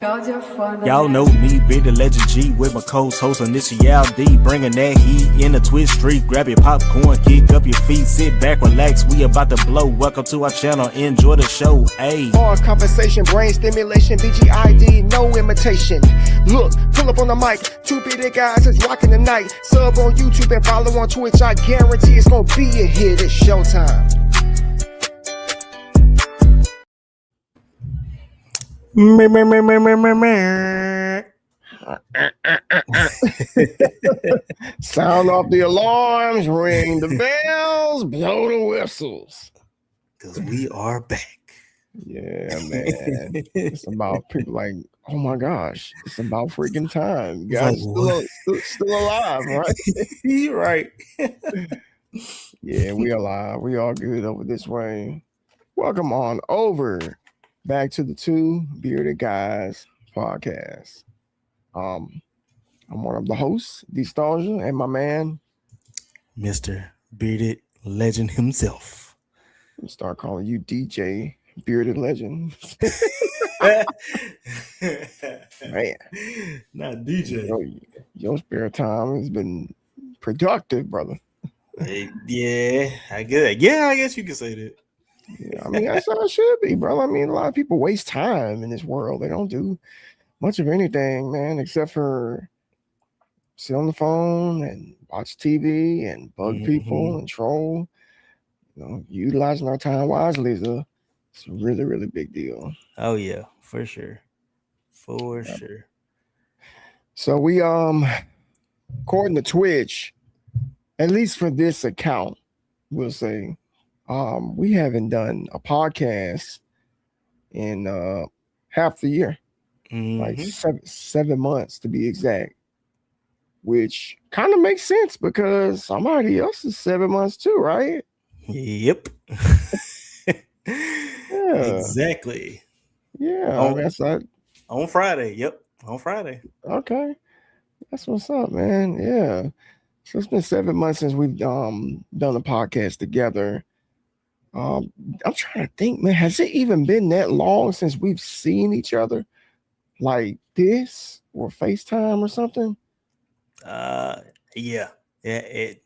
Y'all know me, Big the Legend G, with my co-host Initial D, bringing that heat in a twist street. Grab your popcorn, kick up your feet, sit back, relax. We about to blow. Welcome to our channel. Enjoy the show. Ayy. Hard conversation, brain stimulation, BGID, no imitation. Look, pull up on the mic. Two bearded guys is rocking the night. Sub on YouTube and follow on Twitch. I guarantee it's gonna be a hit. It's showtime. Sound off the alarms, ring the bells, blow the whistles. Because we are back. Yeah, man. It's about people like, oh my gosh, it's about freaking time. You guys still alive, right? You're right. Yeah, we alive. We all good over this way. Welcome on over back to the Two Bearded Guys podcast. I'm one of the hosts, Nostalgia, and my man, Mr. Bearded Legend himself. We'll start calling you DJ Bearded Legend. Man, not DJ. Your spare time has been productive, brother. Yeah, I guess you could say that. Yeah, I mean, that's how it should be, bro. I mean, a lot of people waste time in this world. They don't do much of anything, man, except for sit on the phone and watch TV and bug people and troll. You know, utilizing our time wisely is it's a really, really big deal. Oh yeah, for sure. For sure. So we according to Twitch, at least for this account, we'll say, we haven't done a podcast in half the year. Like 7 months to be exact, which kind of makes sense because somebody else is 7 months too, right? Yep. Yeah, exactly. Yeah, on Friday. Yep, on Friday. Okay, that's what's up, man. Yeah, so it's been 7 months since we've done a podcast together. I'm trying to think, man, has it even been that long since we've seen each other like this or FaceTime or something? Yeah, it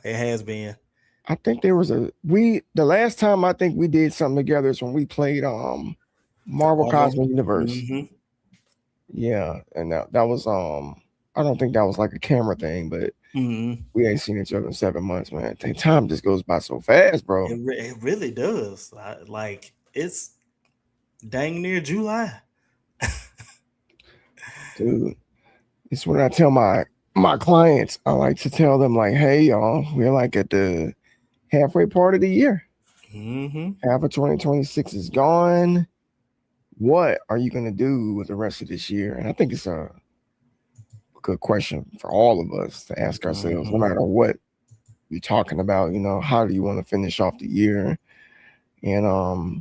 has been. I think there was the last time I think we did something together is when we played Marvel Cosmic Universe. Yeah, and that was I don't think that was like a camera thing, but we ain't seen each other in 7 months, man. I think time just goes by so fast, bro. It really does. Like it's dang near July. Dude, it's when I tell my clients, I like to tell them like, hey, y'all, we're like at the halfway part of the year. Half of 2026 is gone. What are you going to do with the rest of this year? And I think it's a good question for all of us to ask ourselves, no matter what you're talking about. You know, how do you want to finish off the year? And I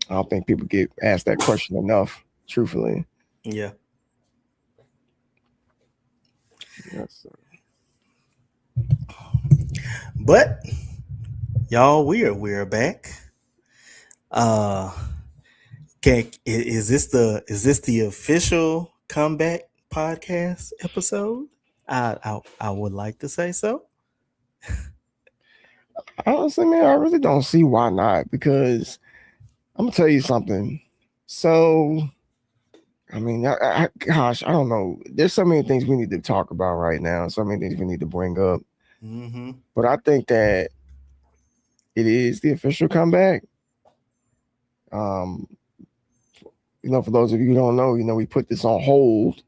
don't think people get asked that question enough, truthfully. Yeah. Yes, sir. But y'all, we're back. Is this the official comeback podcast episode? I would like to say so. Honestly, man, I really don't see why not, because I'm gonna tell you something. So, I mean, I don't know. There's so many things we need to talk about right now. So many things we need to bring up. But I think that it is the official comeback. You know, for those of you who don't know, you know, we put this on hold,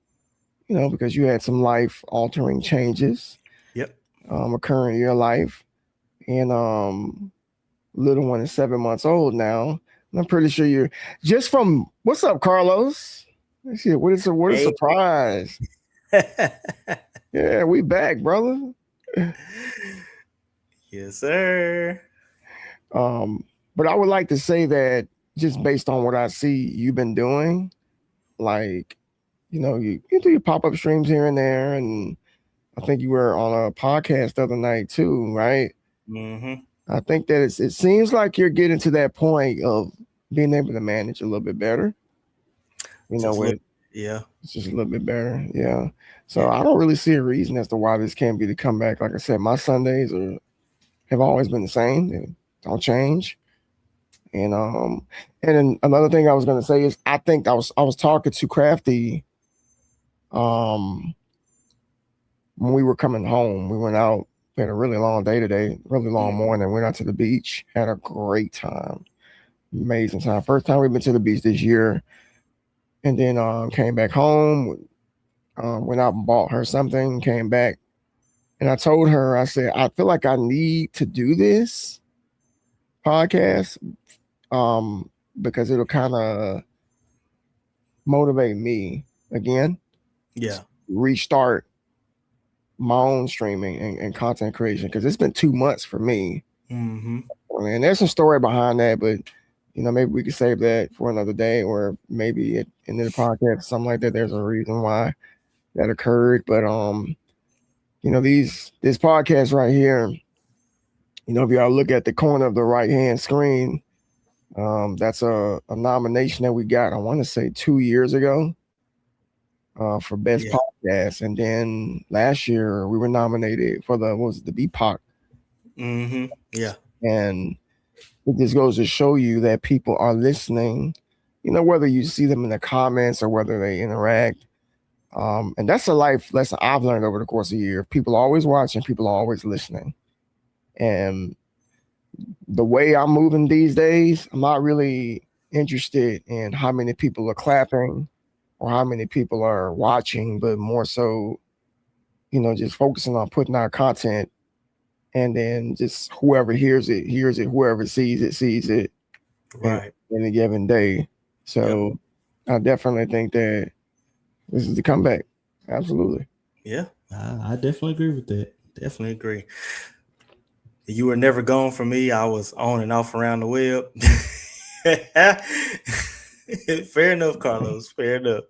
you know, because you had some life-altering changes. Yep. Occurring in your life, and little one is 7 months old now. And I'm pretty sure you're just from. What's up, Carlos? Let's see. What a surprise! Yeah, we back, brother. Yes, sir. But I would like to say that just based on what I see you've been doing, like, you know, you do your pop-up streams here and there, and I think you were on a podcast the other night too, right? I think that it seems like you're getting to that point of being able to manage a little bit better. You know, Just with look. Yeah. it's just a little bit better. Yeah. So Yeah. I don't really see a reason as to why this can't be the comeback. Like I said, my Sundays have always been the same. They don't change. And then another thing I was gonna say is I think I was talking to Crafty um when we were coming home. We went out, we had a really long day today, really long Mm. morning. Went out to the beach, had a great time. Amazing time. First time we've been to the beach this year. And then came back home, went out and bought her something, came back. And I told her, I said, I feel like I need to do this podcast because it'll kind of motivate me again, Yeah. restart my own streaming and content creation because it's been 2 months for me. Mm-hmm. And there's some story behind that, but maybe we could save that for another day, or maybe at the end of the podcast, something like that. There's a reason why that occurred, but this podcast right here, if y'all look at the corner of the right hand screen, that's a nomination that we got. I want to say 2 years ago for best Yeah. podcast, and then last year we were nominated for the what was it, the BPOC, Mm-hmm. Yeah. and it just goes to show you that people are listening. Whether you see them in the comments or whether they interact. And that's a life lesson I've learned over the course of the year. People are always watching, people are always listening. And the way I'm moving these days, I'm not really interested in how many people are clapping or how many people are watching, but more so, just focusing on putting out content, and then just whoever hears it, whoever sees it Right. in a given day. So I definitely think that this is the comeback. Absolutely. Yeah. I definitely agree with that. Definitely agree. You were never gone from me. I was on and off around the web. Fair enough, Carlos. Fair enough.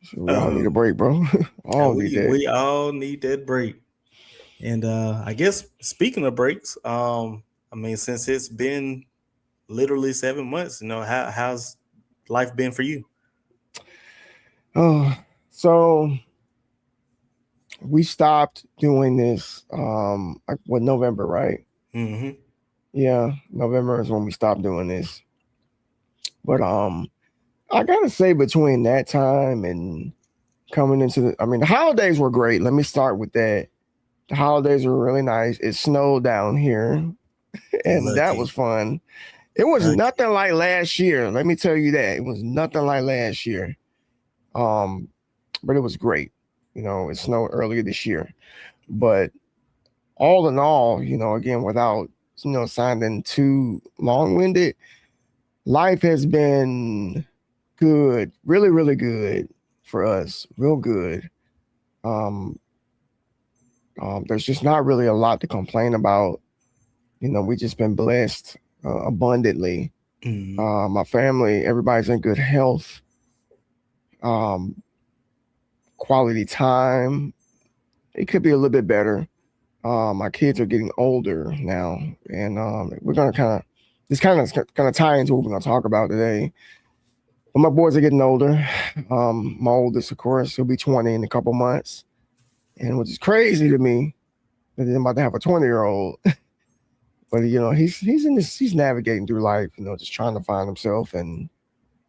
So we all need a break, bro. All need that. we all need that break. And I guess speaking of breaks, I mean, since it's been literally 7 months, how's life been for you? Oh, so we stopped doing this November, right? Mm-hmm. Yeah, November is when we stopped doing this. But I gotta say between that time and coming into the holidays were great. Let me start with that. The holidays were really nice. It snowed down here, and that was Lucky. fun. It was Lucky. nothing like last year. Let me tell you that. It was nothing like last year. But it was great. It snowed earlier this year. But all in all, again, without sounding too long-winded, life has been good, really, really good for us, real good. Um, there's just not really a lot to complain about. We just been blessed abundantly. Mm-hmm. My family, everybody's in good health. Um, Quality time. It could be a little bit better. My kids are getting older now, and we're gonna kind of tie into what we're gonna talk about today. But my boys are getting older. My oldest, of course, he'll be 20 in a couple months, and which is crazy to me that I'm about to have a 20-year-old. But he's navigating through life, just trying to find himself and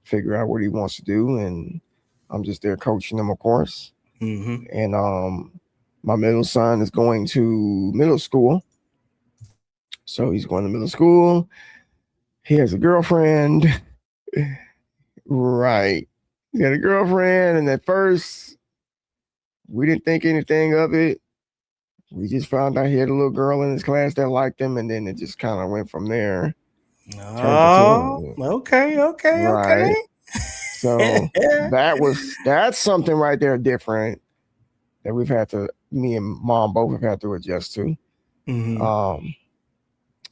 figure out what he wants to do, and I'm just there coaching him, of course. Mm-hmm. And my middle son is going to middle school. So he's going to middle school. He has a girlfriend. Right. He got a girlfriend. And at first, we didn't think anything of it. We just found out he had a little girl in his class that liked him. And then it just kind of went from there. Turned Oh, into okay, okay, right. okay. So that's something right there different that me and mom both have had to adjust to. Mm-hmm.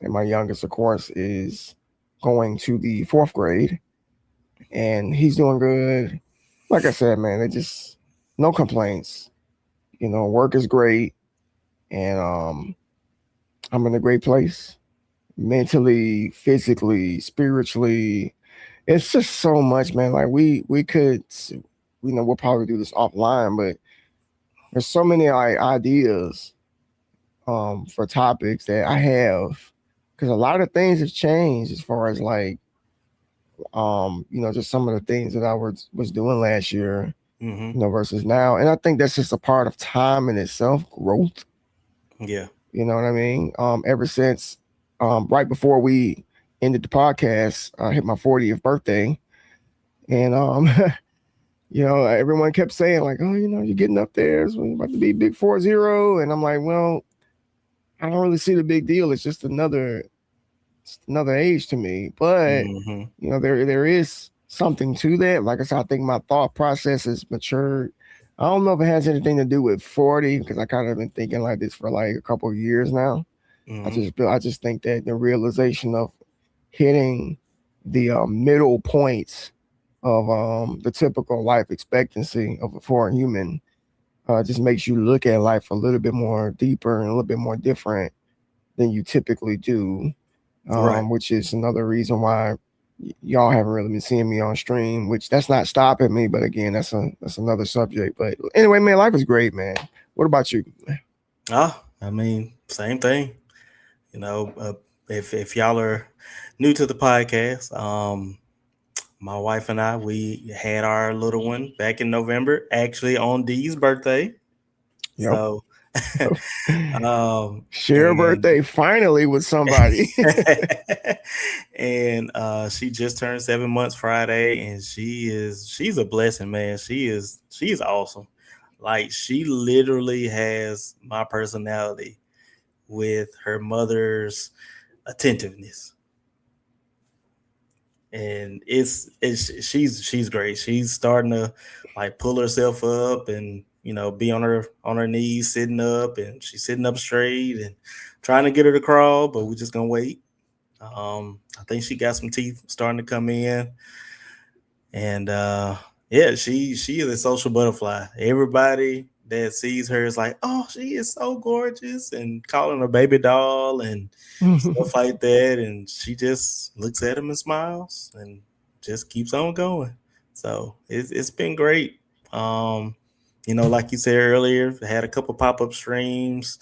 And my youngest, of course, is going to the 4th grade, and he's doing good. Like I said, man, it just no complaints. Work is great, and I'm in a great place, mentally, physically, spiritually. it's just so much, man. Like we could, we'll probably do this offline, but there's so many like ideas for topics that I have, because a lot of things have changed as far as like just some of the things that I was doing last year, Mm-hmm. versus now. And I think that's just a part of time in itself, growth. Yeah. You know what I mean? Ever since right before we ended the podcast, I hit my 40th birthday. And everyone kept saying, like, oh, you're getting up there. It's about to be big 40. And I'm like, well, I don't really see the big deal. It's just another age to me. But Mm-hmm. there is something to that. Like I said, I think my thought process has matured. I don't know if it has anything to do with 40, because I kind of been thinking like this for like a couple of years now. Mm-hmm. I just think that the realization of hitting the middle points of the typical life expectancy of a foreign human just makes you look at life a little bit more deeper and a little bit more different than you typically do, Right. which is another reason why y'all haven't really been seeing me on stream. Which that's not stopping me, but again, that's another subject. But anyway, man, life is great, man. What about you? I mean, same thing. If y'all are new to the podcast, my wife and I, we had our little one back in November, actually on Dee's birthday. Yep. So, Share a and birthday finally with somebody. and she just turned 7 months Friday, and she's a blessing, man. She's awesome. Like, she literally has my personality with her mother's attentiveness, and she's great. She's starting to like pull herself up and be on her knees, sitting up, and she's sitting up straight and trying to get her to crawl, but we're just gonna wait. I think she got some teeth starting to come in, and yeah, she is a social butterfly. Everybody that sees her is like, oh, she is so gorgeous, and calling her baby doll and stuff like that. And she just looks at him and smiles and just keeps on going. So it's been great. Um, like you said earlier, had a couple pop-up streams.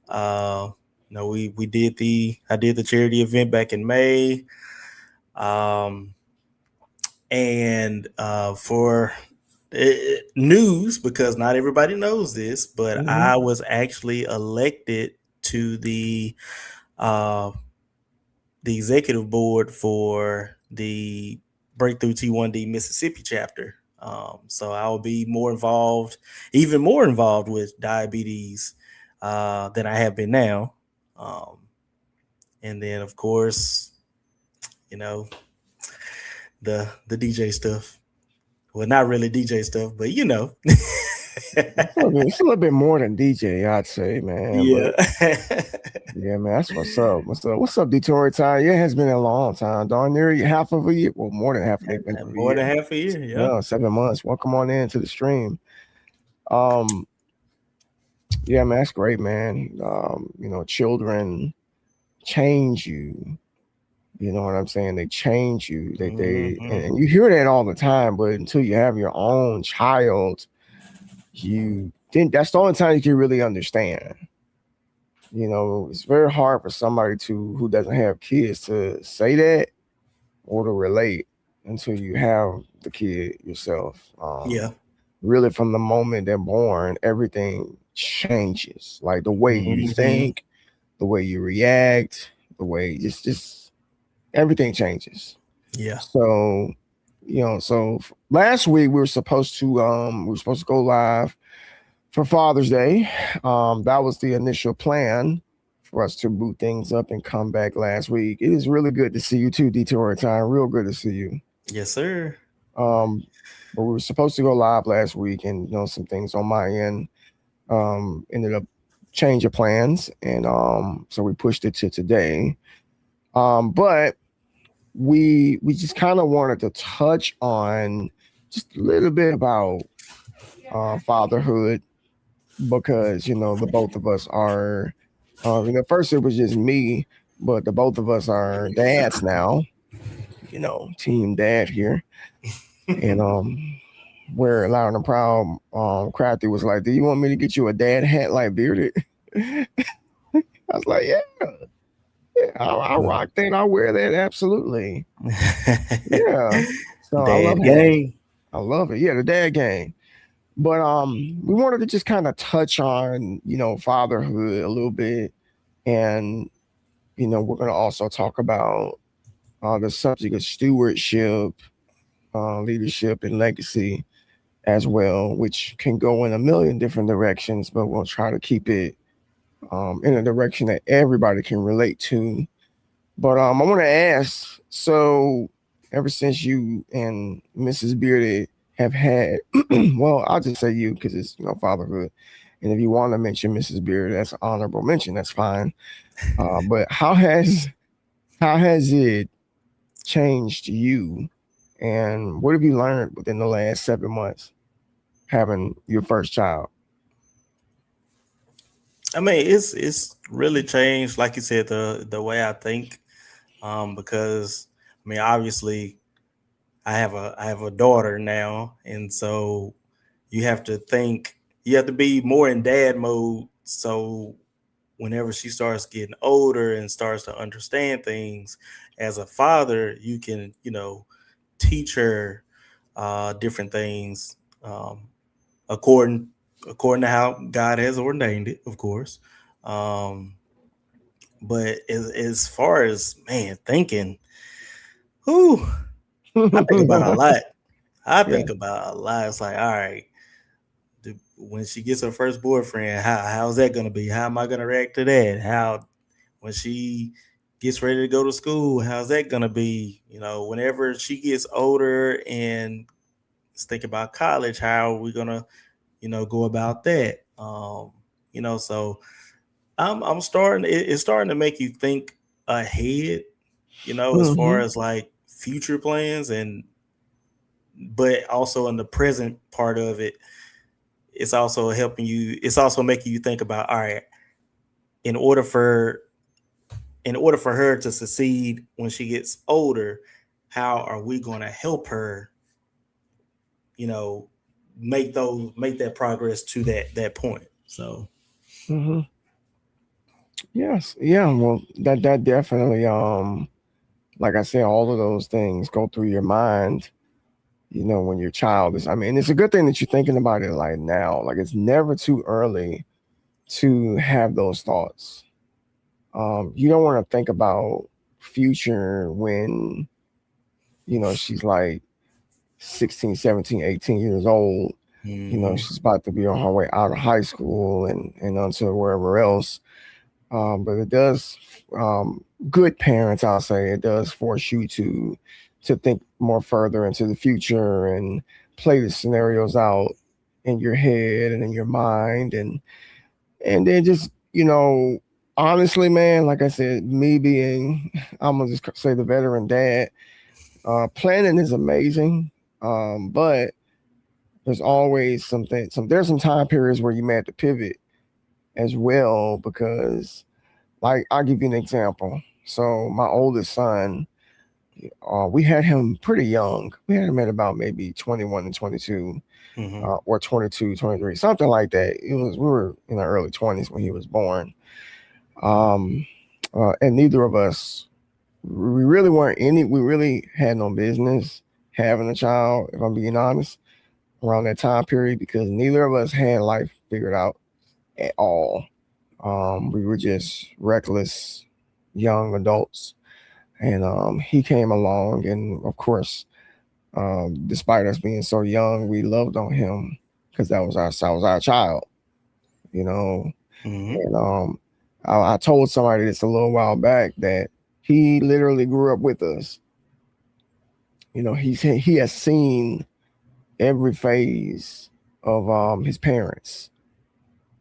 Uh, we did I did the charity event back in May. Um, and for news, because not everybody knows this, but Mhm. I was actually elected to uh, the executive board for the Breakthrough T1D Mississippi chapter. So I'll be even more involved with diabetes than I have been now. Um, and then, of course, you know, the DJ stuff. Well, not really DJ stuff, but It's a little bit more than DJ, I'd say, man. yeah. But yeah, man, that's what's up. What's up, Detroit time? Yeah, it has been a long time. Darn near half of a year. Well, more than half of a More year. than half a year, yeah. No, 7 months. Welcome on into the stream. Yeah, man, that's great, man. Children change you. You know what I'm saying? They change you. And you hear that all the time, but until you have your own child, that's the only time you can really understand. It's very hard for somebody who doesn't have kids to say that or to relate until you have the kid yourself. Yeah. Really, from the moment they're born, everything changes. Like the way you think, the way you react, the way just everything changes. Yeah. So, last week we were supposed to go live for Father's Day. That was the initial plan for us to boot things up and come back last week. It is really good to see you too, Detour Time. Real good to see you. Yes, sir. But we were supposed to go live last week, and some things on my end ended up change of plans, and so we pushed it to today. But we just kind of wanted to touch on just a little bit about fatherhood, because the both of us are first it was just me, but the both of us are dads now, team dad here. And where Loud and Proud, Crafty was like, "Do you want me to get you a dad hat like Bearded?" I was like, "Yeah, I rock that. I wear that absolutely. Yeah." So I love Dad hats. gang. I love it. Yeah, the dad game. But we wanted to just kind of touch on fatherhood a little bit, and we're going to also talk about the subject of stewardship, leadership, and legacy as well, which can go in a million different directions, but we'll try to keep it in a direction that everybody can relate to. But I want to ask, so ever since you and Mrs. Bearded have had, well, I'll just say you because it's fatherhood, and if you want to mention Mrs. Bearded, that's an honorable mention. That's fine. But how has it changed you, and what have you learned within the last 7 months having your first child? I mean, it's really changed, like you said, the way I think. Because I mean, obviously, I have a daughter now, and so you have to think. You have to be more in dad mode. So whenever she starts getting older and starts to understand things as a father, you can teach her different things according according to how God has ordained it, of course. Um, but as far as man thinking, whew, I think about a lot. I Yeah. think about a lot. It's like, all right, when she gets her first boyfriend, how's that gonna be? How am I gonna react to that? How when she gets ready to go to school, how's that gonna be? Whenever she gets older and think about college, how are we gonna, go about that? So I'm starting. It's starting to make you think ahead. As far Hmm. as like future plans but also in the present part of it, it's also helping you. It's also making you think about, all right, in order for her to succeed when she gets older, how are we going to help her? You know, make that progress to that point. So Hmm. Yes. Yeah. Well, that definitely like I said, all of those things go through your mind, when your child is. I mean, it's a good thing that you're thinking about it like now. Like it's never too early to have those thoughts. You don't want to think about future when, she's like 16, 17, 18 years old. mhm, She's about to be on her way out of high school and onto wherever else. But it does, good parents, I'll say, it does force you to think more further into the future and play the scenarios out in your head and in your mind, and then just honestly, man, like I said, me being, I'm gonna just say the veteran dad, planning is amazing, but there's always there's some time periods where you may have to pivot as well because, like, I'll give you an example. So my oldest son, we had him pretty young. We had him at about maybe 21 and 22, mhm, or 22, 23, something like that. We were in the early 20s when he was born. Um, and neither of us, we really had no business having a child, if I'm being honest, around that time period because neither of us had life figured out at all. We were just reckless young adults. And he came along, and of course, despite us being so young, we loved on him because that was our child, you know. mhm, And I told somebody this a little while back that he literally grew up with us. He has seen every phase of his parents.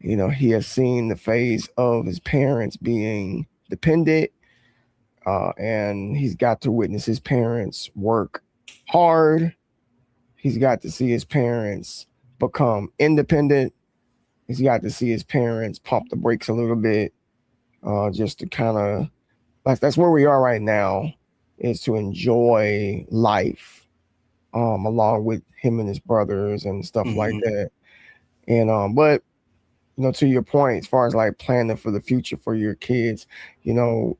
He has seen the phase of his parents being dependent, and he's got to witness his parents work hard. He's got to see his parents become independent. He's got to see his parents pump the brakes a little bit, just to kind of, like, that's where we are right now. is to enjoy life, along with him and his brothers and stuff like that. And but to your point, as far as like planning for the future for your kids,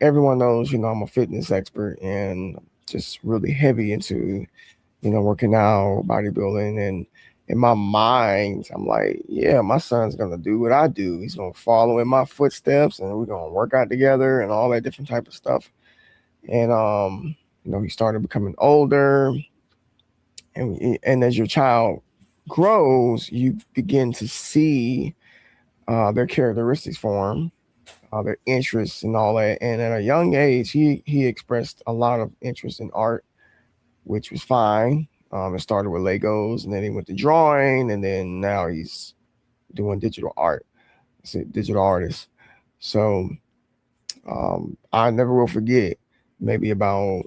everyone knows, I'm a fitness expert and just really heavy into, working out, bodybuilding. And in my mind, I'm like, yeah, my son's gonna do what I do. He's gonna follow in my footsteps, and we're gonna work out together and all that different type of stuff. And he started becoming older, and as your child grows, you begin to see their characteristics form, their interests and all that. And at a young age, he expressed a lot of interest in art, which was fine. It started with Legos, and then he went to drawing, and then now he's doing digital art. He's a digital artist. So I never will forget. Maybe about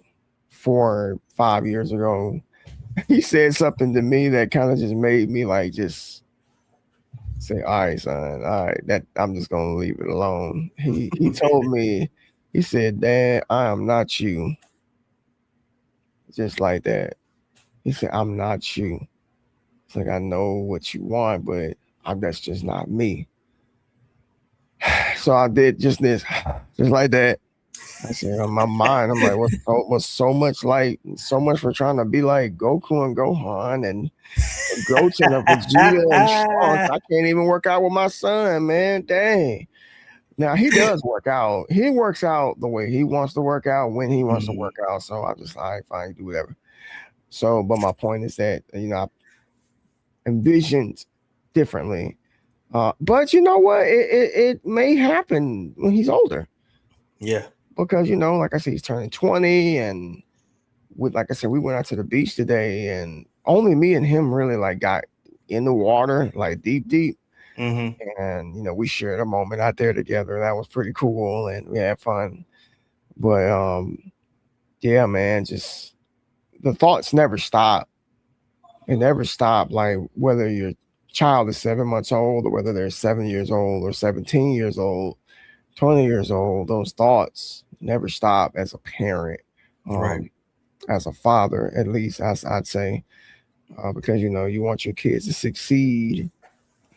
4 or 5 years ago, he said something to me that kind of just made me like just say, "All right, son, all right, that I'm just gonna leave it alone." He told me, he said, "Dad, I am not you." Just like that. He said, "I'm not you." It's like, I know what you want, but that's just not me. So I did just this, just like that. I said, in my mind, I'm like, what's so much for trying to be like Goku and Gohan and Goten and Vegeta and Trunks. I can't even work out with my son, man. Dang. Now he does work out. He works out the way he wants to work out when he wants to work out. So I just, all right, fine, do whatever. So, but my point is that I envisioned differently. But you know what? It may happen when he's older. Yeah. Because like I said, he's turning 20, and like I said, we went out to the beach today, and only me and him really like got in the water, like deep. And we shared a moment out there together. That was pretty cool, and we had fun. But yeah, man, just the thoughts never stop. It never stop. Like whether your child is 7 months old, or whether they're 7 years old, or 17 years old, 20 years old, those thoughts never stop as a parent, Right. as a father, at least, as I'd say, because you want your kids to succeed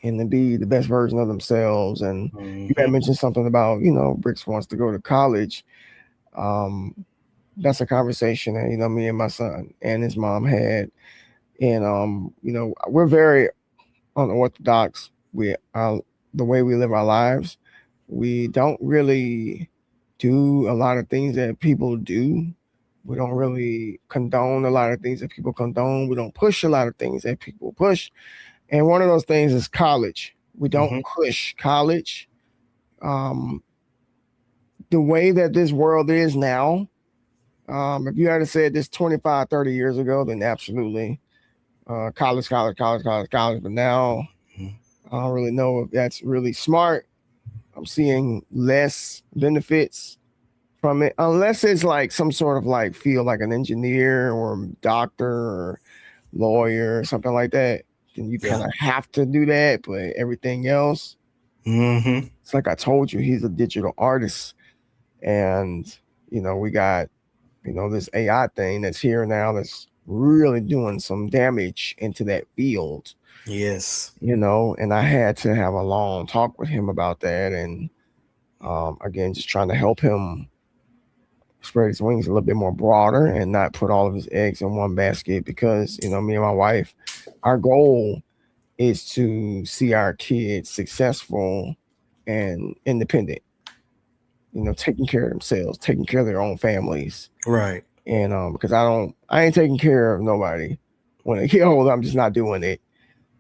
and to be the best version of themselves. And you had mentioned something about Bricks wants to go to college. That's a conversation that me and my son and his mom had, and we're very unorthodox. The way we live our lives, we don't really do a lot of things that people do. We don't really condone a lot of things that people condone. We don't push a lot of things that people push. And one of those things is college. We don't push college. The way that this world is now, if you had said this 25, 30 years ago, then absolutely. College. But now I don't really know if that's really smart. I'm seeing less benefits from it, unless it's like some sort of like field, like an engineer or doctor or lawyer or something like that. Then you kind of have to do that. But everything else, it's like I told you, he's a digital artist, and we got this AI thing that's here now that's really doing some damage into that field. Yes. And I had to have a long talk with him about that, and again, just trying to help him spread his wings a little bit more broader and not put all of his eggs in one basket, because me and my wife, our goal is to see our kids successful and independent, taking care of themselves, taking care of their own families. Right. And because I ain't taking care of nobody. When they get older, I'm just not doing it.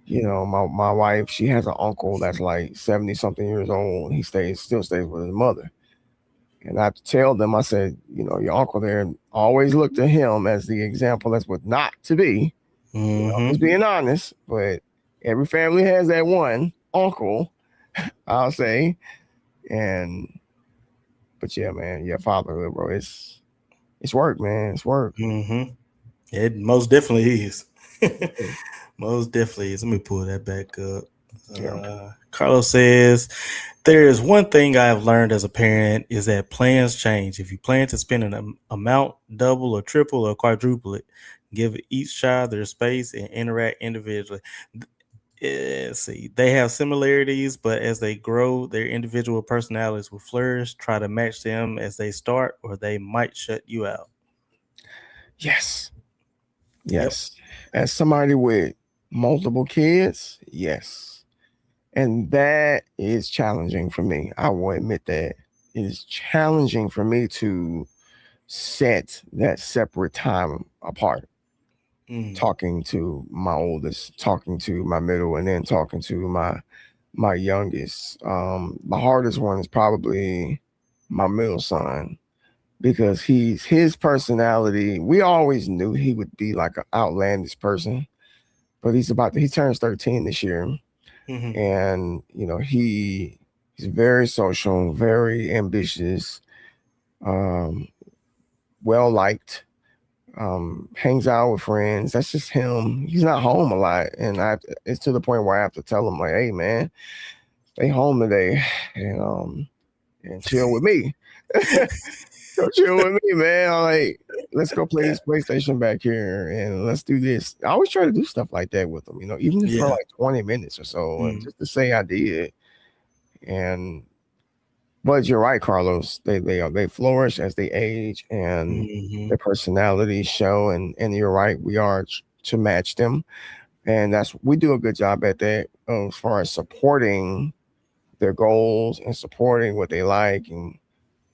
My wife, she has an uncle that's like 70 something years old. He still stays with his mother. And I have to tell them, I said, your uncle there, always look to him as the example that's what not to be. Just being honest. But every family has that one uncle, I'll say. But yeah, man, fatherhood, bro, it's work, man. It's work. It most definitely is. Most definitely is. Let me pull that back up. Carlos says, there is one thing I have learned as a parent is that plans change. If you plan to spend an amount, double or triple or quadruple it, give each child their space and interact individually. See, they have similarities, but as they grow, their individual personalities will flourish. Try to match them as they start, or they might shut you out. Yes. Yep. Yes. As somebody with multiple kids, yes. And that is challenging for me. I will admit that. It is challenging for me to set that separate time apart. Mm. Talking to my oldest, talking to my middle, and then talking to my youngest. The hardest one is probably my middle son because his personality. We always knew he would be like an outlandish person, but he turns 13 this year, Hmm. and he's very social, very ambitious, um, well liked. Hangs out with friends. That's just him. He's not home a lot, and it's to the point where I have to tell him like, "Hey, man, stay home today, and chill with me. Go chill with me, man. I'm like, let's go play this PlayStation back here, and let's do this." I always try to do stuff like that with him, even if for Yeah. like 20 minutes or so, and Mm. just to say I did. And but you're right, Carlos. They flourish as they age, and Hmm. their personalities show. And you're right, we are to match them, and we do a good job at that as far as supporting their goals and supporting what they like. And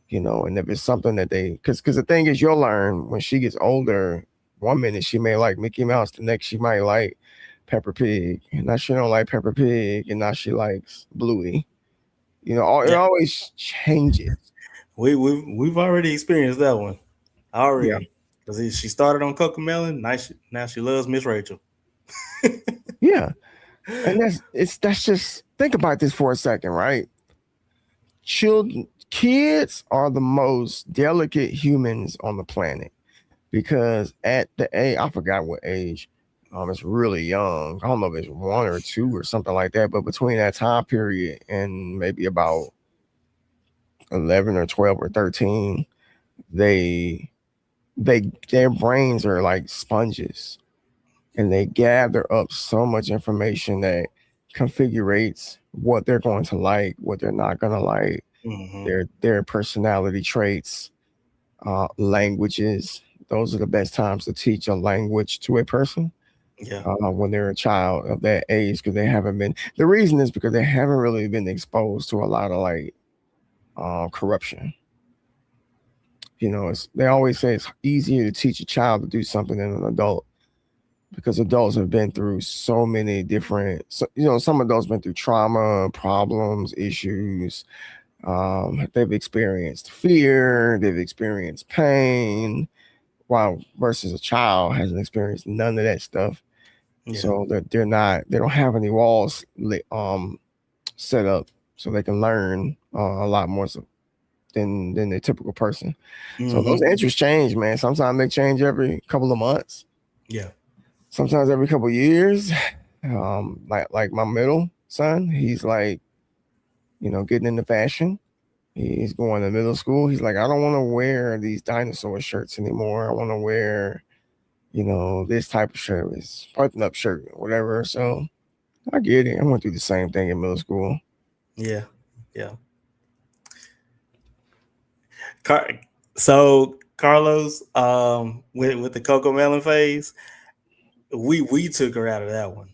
if it's something that because the thing is, you'll learn when she gets older. One minute she may like Mickey Mouse, the next she might like Pepper Pig, and now she don't like Pepper Pig, and now she likes Bluey. It Yeah. always changes. We've already experienced that one Yeah, already because she started on Cocomelon. Now she loves Miss Rachel. yeah, and that's just think about this for a second, right? Kids are the most delicate humans on the planet because at the age, I forgot what age, it's really young. I don't know if it's 1 or 2 or something like that, but between that time period and maybe about 11 or 12 or 13, they their brains are like sponges, and they gather up so much information that configurates what they're going to like, what they're not going to like, Hmm. their personality traits, languages. Those are the best times to teach a language to a person, Yeah. when they're a child of that age, because they haven't been. The reason is because they haven't really been exposed to a lot of like corruption. They always say it's easier to teach a child to do something than an adult, because adults have been through so many different. Some adults been through trauma, problems, issues. They've experienced fear, they've experienced pain, while versus a child hasn't experienced none of that stuff. Yeah. So that they don't have any walls set up, so they can learn a lot more than the typical person. So those Hmm. interests change, man. Sometimes they change every couple of months, Yeah. sometimes every couple of years. Like my middle son, he's like, getting into fashion. He's going to middle school. He's like, I don't want to wear these dinosaur shirts anymore. I want to wear, this type of shirt, this button up shirt, or whatever. So I get it. I went through the same thing in middle school. Yeah. Yeah. Car- so Carlos, with the Coco Melon phase, we took her out of that one.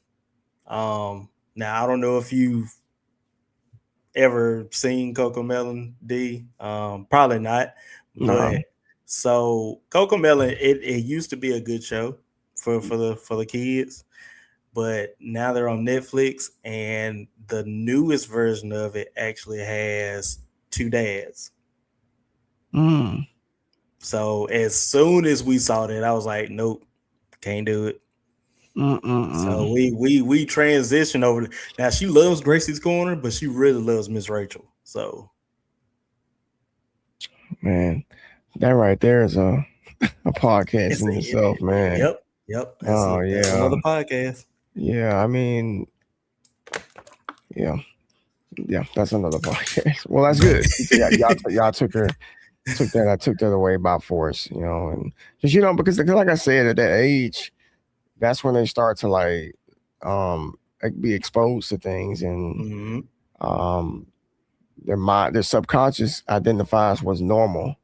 Now I don't know if you've ever seen Coco Melon D. Probably not, No. but so Coco Melon, it used to be a good show for the kids, but now they're on Netflix, and the newest version of it actually has two dads. Mm. So as soon as we saw that, I was like, nope, can't do it. So Mm-mm-mm. we transition over. Now she loves Gracie's Corner, but she really loves Miss Rachel. So Man, that right there is a podcast it's in itself, man. yep. Oh That's yeah, another podcast. yeah. I mean, yeah. Yeah, that's another podcast. Well, that's good. Yeah, y'all took that. I took that away by force, and because because like I said, at that age, that's when they start to like be exposed to things, and Mm-hmm. um their subconscious identifies what's normal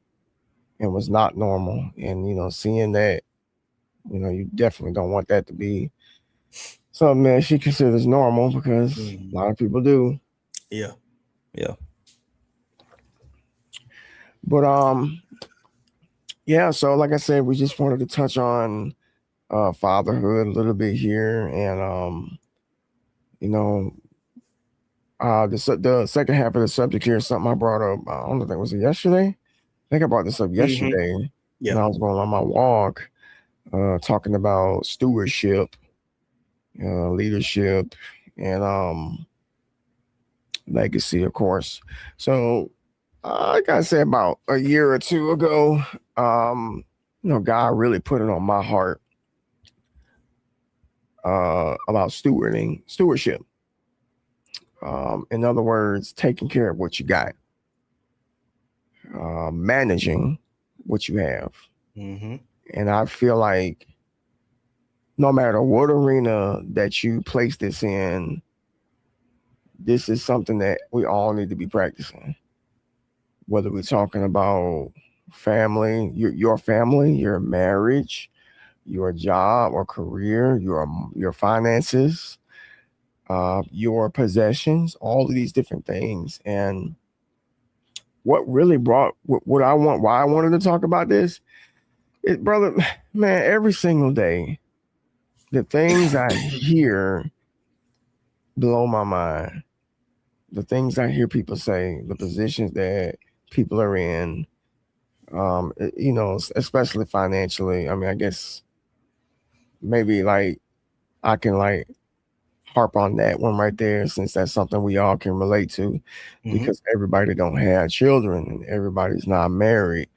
and what's not normal, and seeing that, you definitely don't want that to be something that she considers normal, because a Mm-hmm. lot of people do. Yeah. Yeah. But yeah, so like I said, we just wanted to touch on fatherhood a little bit here, and you know the second half of the subject here is something I brought up. I don't think, was it yesterday? I think I brought this up Mm-hmm. yesterday when Yeah. I was going on my walk, talking about stewardship, leadership, and legacy, of course. So, like I said, about a year or two ago, God really put it on my heart about stewardship. In other words, taking care of what you got, managing what you have. Mm-hmm. And I feel like no matter what arena that you place this in, this is something that we all need to be practicing. Whether we're talking about family, your family, your marriage, your job or career, your finances, your possessions, all of these different things. And what really brought what I want, why I wanted to talk about this, it, brother, man, every single day, the things I hear blow my mind. The things I hear people say, the positions that people are in, especially financially. I mean, I guess maybe like I can like harp on that one right there, since that's something we all can relate to, Mm-hmm. because everybody don't have children and everybody's not married.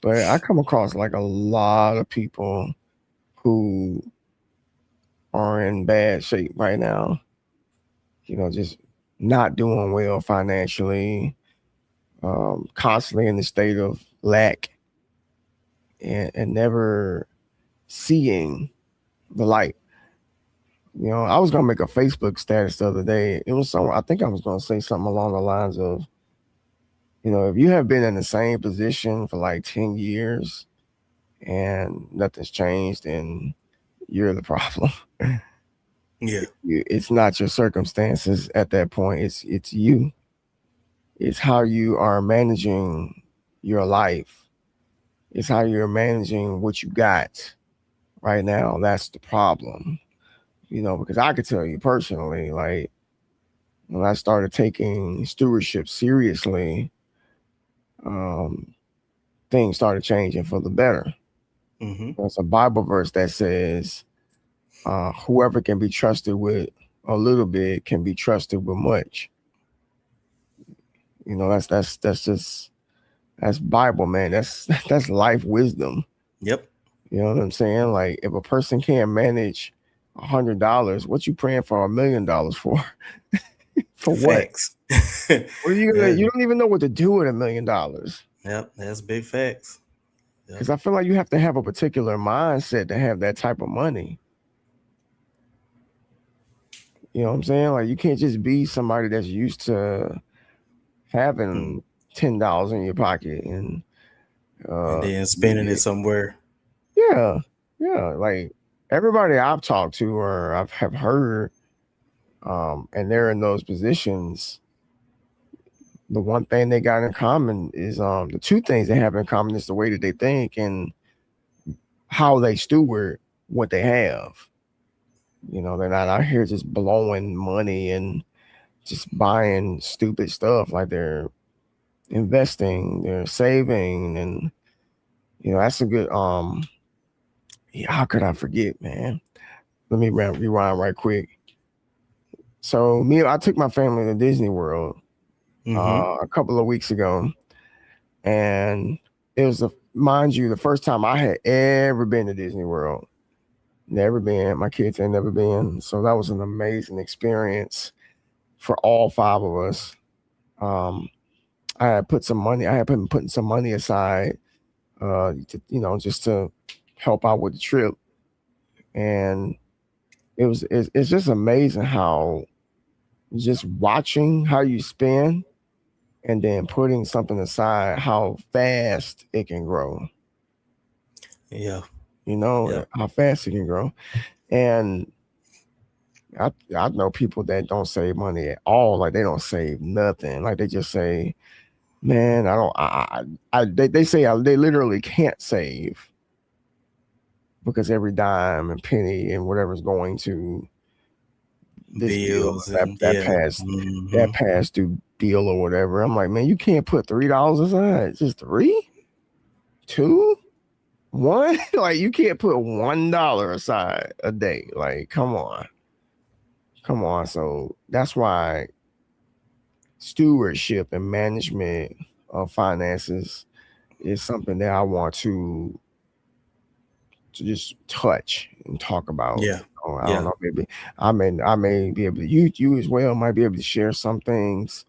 But I come across like a lot of people who are in bad shape right now, just not doing well financially, constantly in the state of lack, and never seeing the light. I was gonna make a Facebook status the other day. It was something, I think I was gonna say something along the lines of, if you have been in the same position for like 10 years and nothing's changed, and you're the problem. Yeah. It's not your circumstances at that point. It's you. It's how you are managing your life. It's how you're managing what you got right now. That's the problem. Because I could tell you personally, like when I started taking stewardship seriously, um, things started changing for the better. Mm-hmm. There's a Bible verse that says, "Whoever can be trusted with a little bit can be trusted with much." That's just that's Bible, man. That's that's life wisdom. Yep. You know what I'm saying? Like if a person can't manage $100, what you praying for $1,000,000 for? For what? Facts. What are you gonna? Yeah. You don't even know what to do with $1,000,000. Yep. That's big facts. Yep. Because I feel like you have to have a particular mindset to have that type of money. You know what I'm saying? Like you can't just be somebody that's used to Mm. having $10 in your pocket and And uh then spending it y- somewhere. yeah, yeah. Like everybody I've talked to or have heard, and they're in those positions, the one thing they got in common is the two things they have in common is the way that they think and how they steward what they have. They're not out here just blowing money and just buying stupid stuff. Like they're investing, they're saving, and that's a good yeah, how could I forget, man? Let me rewind right quick. So I took my family to Disney World Mm-hmm. a couple of weeks ago, and it was mind you, the first time I had ever been to Disney World. Never been. My kids had never been. So that was an amazing experience for all five of us. Um, I had put some money. I had been putting some money aside, just to help out with the trip, and it's just amazing how just watching how you spend and then putting something aside, how fast it can grow. Yeah. Yeah. How fast it can grow. And I know people that don't save money at all. Like they don't save nothing. Like they just say, "Man, I don't." They say they literally can't save because every dime and penny and whatever's going to this bill, Bills and yeah. that Hmm. past due deal or whatever. I'm like, man, you can't put $3 aside. Just three, two, one. Like you can't put $1 aside a day. Like, come on. So that's why stewardship and management of finances is something that I want to just touch and talk about. Yeah. I don't Yeah. know, maybe I may be able to you as well might be able to share some things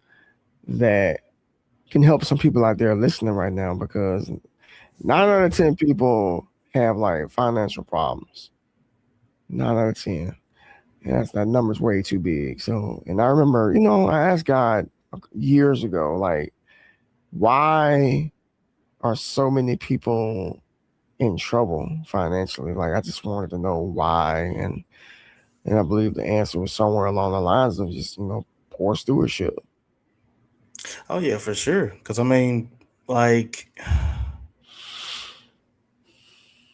that can help some people out there listening right now because 9 out of 10 people have like financial problems. 9 out of 10. And that number's way too big. So, and I remember, I asked God years ago, like, why are so many people in trouble financially? Like, I just wanted to know why, and I believe the answer was somewhere along the lines of just poor stewardship. Oh yeah, for sure. Because I mean, like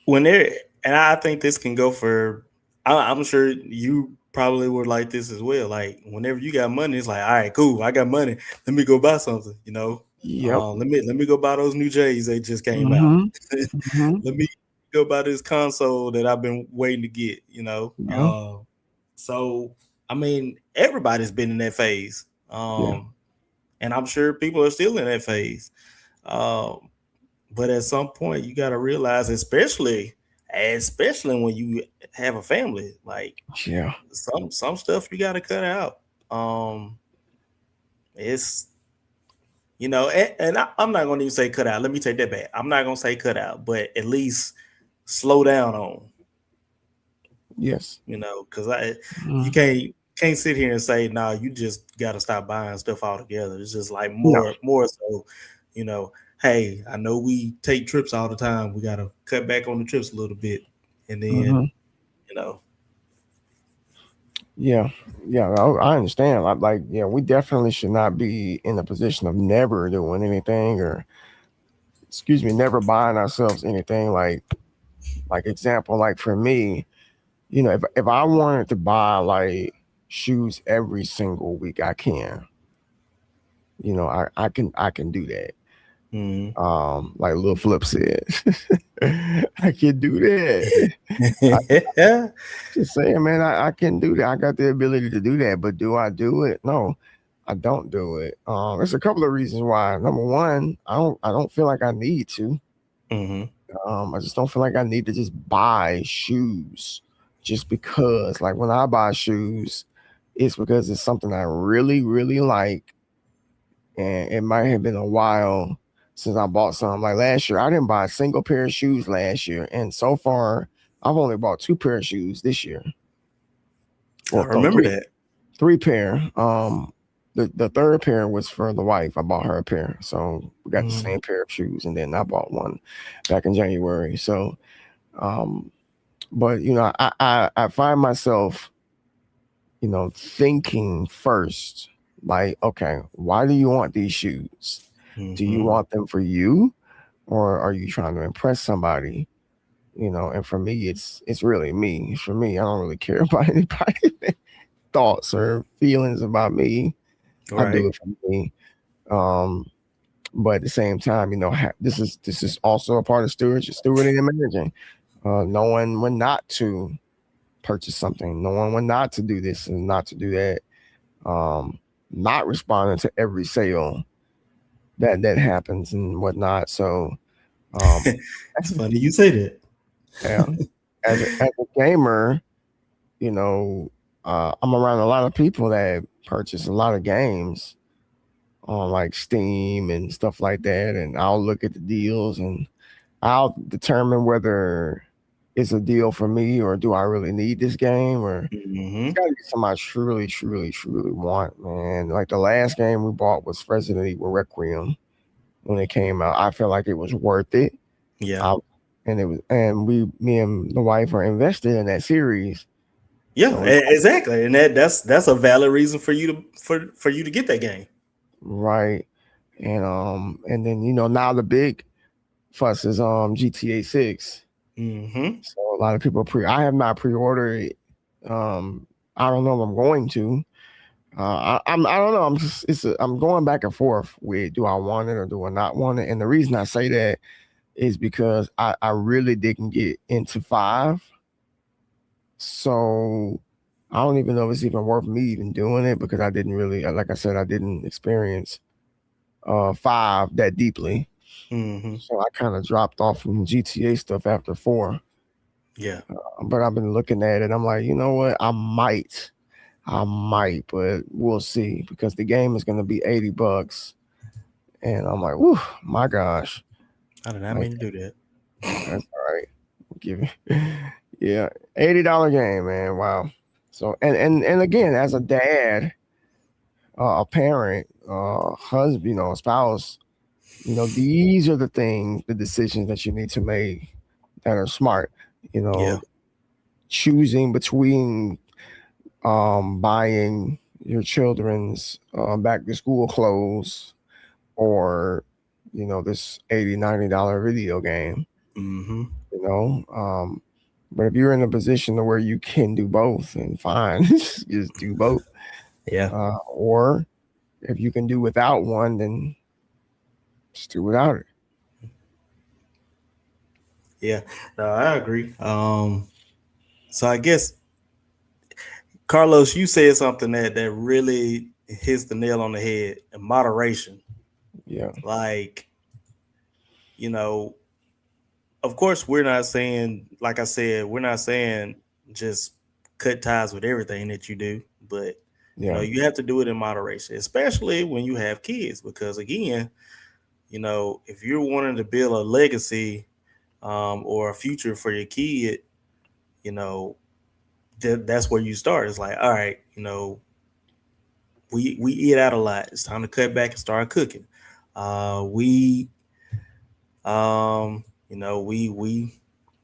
when they're, and I think this can go for. I'm sure you probably were like this as well. Like whenever you got money, it's like, all right, cool, I got money. Let me go buy something. Yep. Let me go buy those new J's they just came out. Mm-hmm. Mm-hmm. Let me go buy this console that I've been waiting to get. Yeah. So I mean, everybody's been in that phase. Yeah. And I'm sure people are still in that phase. Um, but at some point, you got to realize, especially when you have a family, like Yeah. some stuff you got to cut out. It's I'm not going to even say cut out. Let me take that back. I'm not going to say cut out, but at least slow down on. Yes. Because you Mm. can't sit here and say, nah, you just got to stop buying stuff altogether. It's just like No. more so, you know, hey, I know we take trips all the time. We got to cut back on the trips a little bit, and then Hmm. you know, Yeah. Yeah. I understand. Like, yeah, we definitely should not be in a position of never doing anything or, excuse me, never buying ourselves anything. Like example, like for me, if I wanted to buy like shoes every single week, I can. I can do that. mm. Like Lil Flip said, I can do that. I just saying, man, I can do that. I got the ability to do that, but do I do it? No, I don't do it. There's a couple of reasons why. Number one, I don't feel like I need to. Hmm. I just don't feel like I need to just buy shoes just because. Like when I buy shoes, it's because it's something I really, really like, and it might have been a while since I bought some. Like last year, I didn't buy a single pair of shoes last year, and so far, I've only bought 2 pair of shoes this year. I Well, no, remember that. three pair. The third pair was for the wife. I bought her a pair, so we got the Mm. same pair of shoes, and then I bought one back in January. So, um, but I find myself, thinking first, like, okay, why do you want these shoes? Do you Hmm. want them for you, or are you trying to impress somebody? And for me, it's really me. For me, I don't really care about anybody thoughts or feelings about me. I do Right. it for me. Um, but at the same time, this is also a part of stewarding and managing. Knowing when not to purchase something, knowing when not to do this and not to do that. Um, Not responding to every sale that happens and whatnot. So, um, It's funny you say that. yeah, as a gamer, you know, I'm around a lot of people that purchase a lot of games on like Steam and stuff like that, and I'll look at the deals and I'll determine whether it's a deal for me or do I really need this game, or it's Mm-hmm. got to be something I truly, truly, truly want, man. Like the last game we bought was Resident Evil Requiem when it came out. I felt like it was worth it. Yeah. I, and it was, and me and the wife are invested in that series. Yeah, So we exactly. And that's a valid reason for you to for you to get that game. right, and then now the big fuss is GTA 6. Mm-hmm. So a lot of people I have not pre-ordered it. Um, I don't know if I'm going to. I don't know. I'm just I'm going back and forth with do I want it or do I not want it. And the reason I say that is because I really didn't get into 5, so I don't even know if it's even worth me even doing it because I didn't really, like I said, I didn't experience 5 that deeply. Mm-hmm. So I kind of dropped off from GTA stuff after 4. Yeah. But I've been looking at it. I'm like, you know what? I might, but we'll see because the game is going to be $80, and I'm like, whew, my gosh, I did not like mean to do that. that's all right. Give me, yeah, $80 game, man. Wow. So and again, as a dad, a parent, husband, a spouse, these are the things, the decisions that you need to make that are smart. You Yeah. know, choosing between buying your children's back to school clothes or this $80-$90 video game, Mm-hmm. you know but if you're in a position to where you can do both, and fine, just do both, Yeah. or if you can do without one, then just do without it. Yeah. No, I agree. So I guess Carlos, you said something that really hits the nail on the head. Moderation. Yeah, Like, you know, of course we're not saying, like I said, we're not saying just cut ties with everything that you do, but yeah, you have to do it in moderation, especially when you have kids, because again, if you're wanting to build a legacy or a future for your kid, you know, that's where you start. It's like, all right, we eat out a lot. It's time to cut back and start cooking. We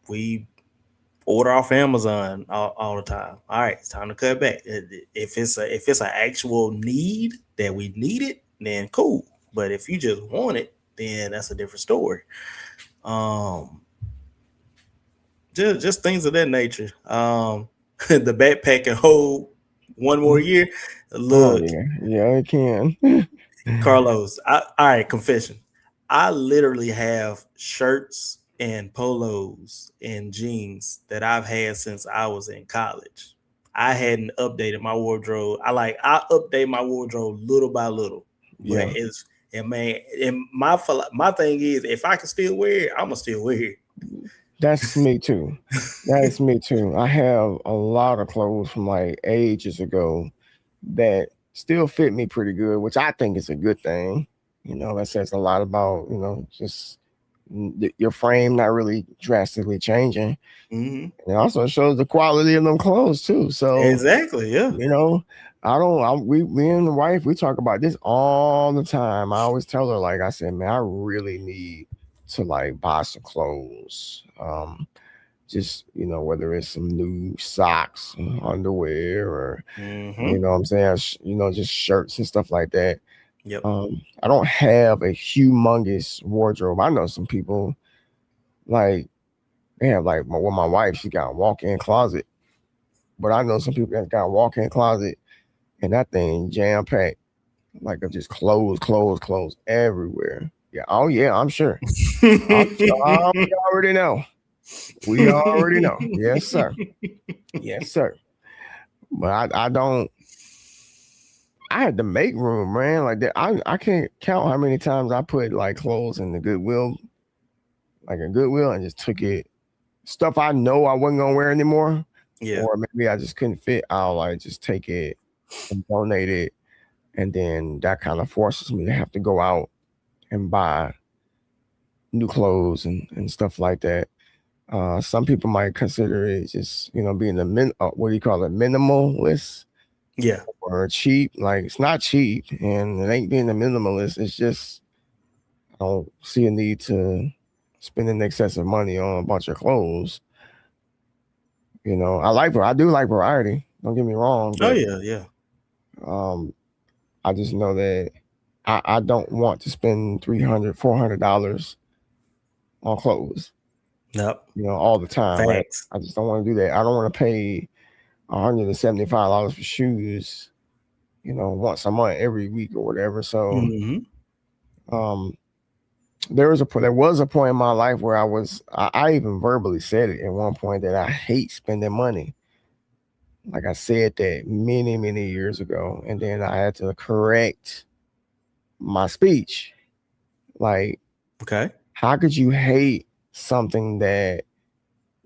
we order off Amazon all the time. All right, it's time to cut back. If it's an actual need that we need it, then cool. But if you just want it, then that's a different story. Um, just things of that nature. The backpack can hold one more year. oh Look, yeah, yeah, it can. Carlos, all right, confession. I literally have shirts and polos and jeans that I've had since I was in college. I hadn't updated my wardrobe. I update my wardrobe little by little, but Yeah, it's and man, and my thing is if I can still wear it, I'ma still wear it. that's me too. That is me too. I have a lot of clothes from like ages ago that still fit me pretty good, which I think is a good thing. That says a lot about, just your frame not really drastically changing. Hmm. And it also shows the quality of them clothes too. So, Exactly. Yeah. you know, I don't, I, we, me and the wife, we talk about this all the time. I always tell her, like I said, man, I really need to like buy some clothes. Just, whether it's some new socks, underwear, or Hmm. what I'm saying, just shirts and stuff like that. Yep. I don't have a humongous wardrobe. I know some people like they have like my wife, she got a walk-in closet, but I know some people that got a walk-in closet and that thing jam packed, like of just clothes, clothes, clothes everywhere. Yeah, oh yeah, I'm sure. We already know. We already know. Yes, sir. Yes, sir. But I don't. I had to make room, man. Like that, I can't count how many times I put like clothes in the Goodwill, like a Goodwill, and just took it stuff I know I wasn't gonna wear anymore, Yeah. or maybe I just couldn't fit. I'll like just take it and donate it And then that kind of forces me to have to go out and buy new clothes and stuff like that. Some people might consider it just, being what do you call it, minimalist Yeah. or cheap. Like, it's not cheap, and it ain't being a minimalist. It's just I don't see a need to spend an excessive money on a bunch of clothes. I do like variety. Don't get me wrong, Oh but yeah, yeah. um, I just know that I don't want to spend $300, $400 on clothes, Nope. all the time. Like, Facts. I just don't want to do that. I don't want to pay $175 for shoes, once a month, every week or whatever. So, Mm-hmm. um, there was a point in my life where I even verbally said it at one point that I hate spending money. Like, I said that many, many years ago, and then I had to correct my speech. Like, Okay. how could you hate something that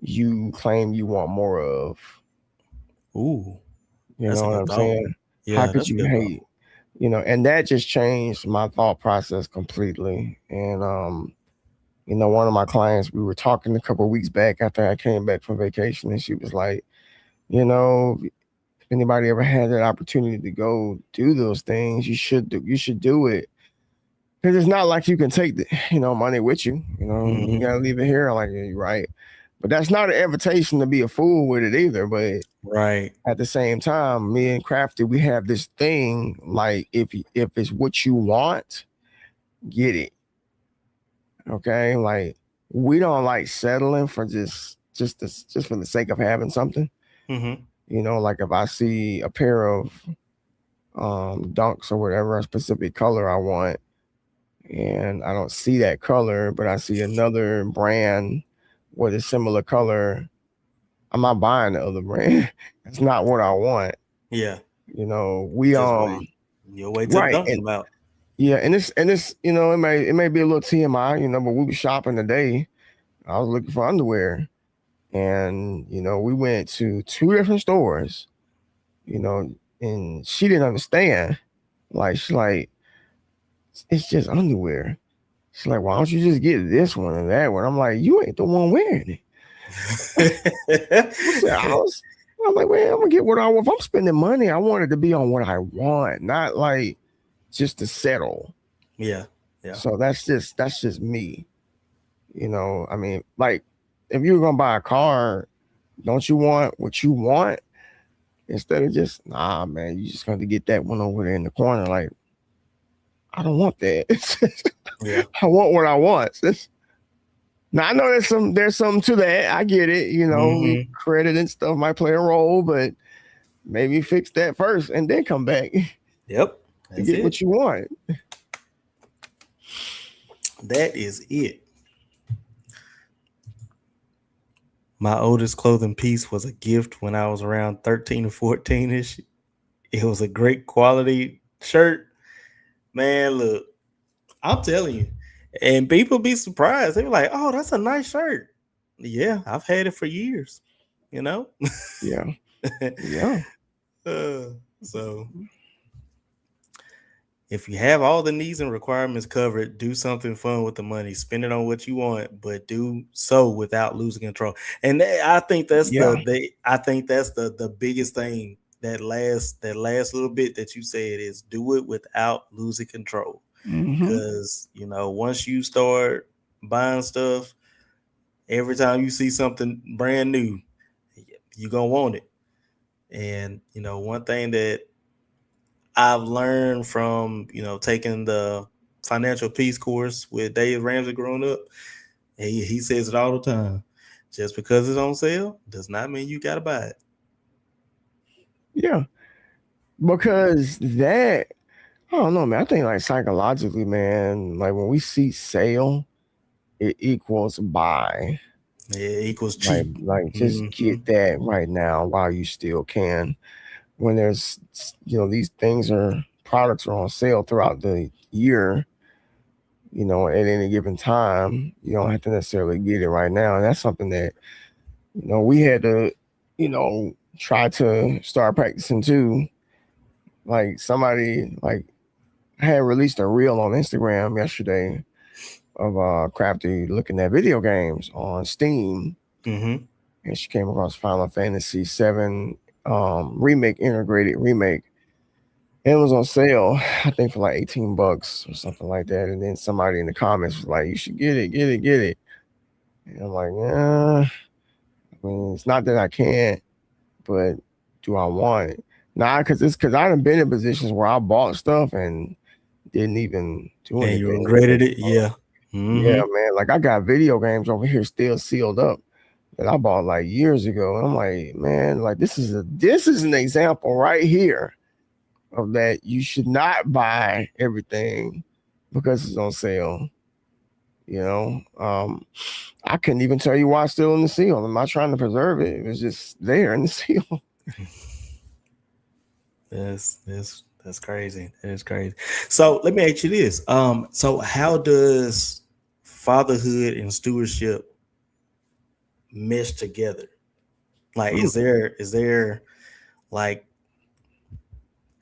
you claim you want more of? Ooh, You that's know a what good I'm thought. saying? How Yeah, could that's a you good thought. hate? And that just changed my thought process completely. And one of my clients, we were talking a couple of weeks back after I came back from vacation, and she was like, if anybody ever had that opportunity to go do those things, you should do it. Because it's not like you can take the money with you. You Mm-hmm. gotta leave it here. Like, yeah, you're right. But that's not an invitation to be a fool with it either. But Right. at the same time, me and Crafty, we have this thing, like, if it's what you want, get it. Okay, like, we don't like settling for just for the sake of having something. Mm-hmm. Like, if I see a pair of dunks or whatever, a specific color I want, and I don't see that color, but I see another brand with a similar color, I'm not buying the other brand. That's not what I want. Yeah. We Just wait. You'll wait till right. dunk And come out. yeah, and it's it may be a little TMI, but we were shopping today. I was looking for underwear, and we went to two different stores, you know, and she didn't understand. Like, she's like, it's just underwear. She's like, why don't you just get this one and that one? I'm like, you ain't the one wearing it. I said, I'm like, man, I'm gonna get what I want. If I'm spending money, I want it to be on what I want, not like just to settle. Yeah. Yeah. So that's just me. I mean, like, if you're gonna buy a car, don't you want what you want instead of just, nah, man, you just gonna get that one over there in the corner? Like, I don't want that. Yeah. I want what I want. Now, I know there's something to that. I get it. Mm-hmm. Credit and stuff might play a role, but maybe fix that first and then come back Yep. to That's get it. what you want. That is it. My oldest clothing piece was a gift when I was around 13 or 14 ish. It was a great quality shirt. Man, look, I'm telling you. And people be surprised. They be like, oh, that's a nice shirt. Yeah, I've had it for years, you know? Yeah. Yeah. Uh, so if you have all the needs and requirements covered, do something fun with the money. Spend it on what you want, but do so without losing control. And I think that's Yeah. the biggest thing, that last little bit that you said, is do it without losing control. Hmm. Because once you start buying stuff, every time you see something brand new, you're gonna want it. And one thing that I've learned from taking the financial peace course with Dave Ramsey growing up, he says it all the time. Just because it's on sale does not mean you gotta buy it. Yeah. Because that, I don't know, man. I think, like, psychologically, man, like, when we see sale, it equals buy. It equals Like, cheap. just Hmm. get that right now while you still can. When there's, these things are products are on sale throughout the year, at any given time, you don't have to necessarily get it right now. And that's something that, we had to, try to start practicing too. like somebody like had released a reel on Instagram yesterday of Crafty looking at video games on Steam, Mm-hmm. and she came across Final Fantasy VII remake, integrated remake. And it was on sale, I think for like $18 or something like that. And then somebody in the comments was like, "You should get it, get it, get it." And I'm like, "Yeah, I mean, it's not that I can't, but do I want it?" Nah, because I done been in positions where I bought stuff and didn't even do And you anything with regretted it. it? Yeah. Yeah, Mm-hmm. man. Like I got video games over here still sealed up that I bought like years ago. And I'm like, man, like this is an example right here of that you should not buy everything because it's on sale. You know, I couldn't even tell you why it's still in the seal. I'm not trying to preserve it. It was just there in the seal. That's crazy. That is crazy. So let me ask you this. So how does fatherhood and stewardship mesh together? Like, Mm, is there like,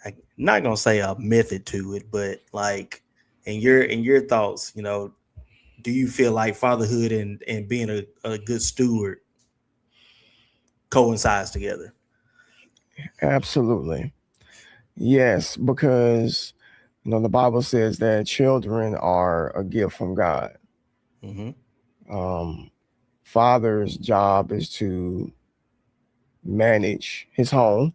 I'm not gonna say a method to it, but like in your thoughts, do you feel like fatherhood and being a good steward coincides together? absolutely. Yes, because the Bible says that children are a gift from God. Mm-hmm. Um, Father's job is to manage his home.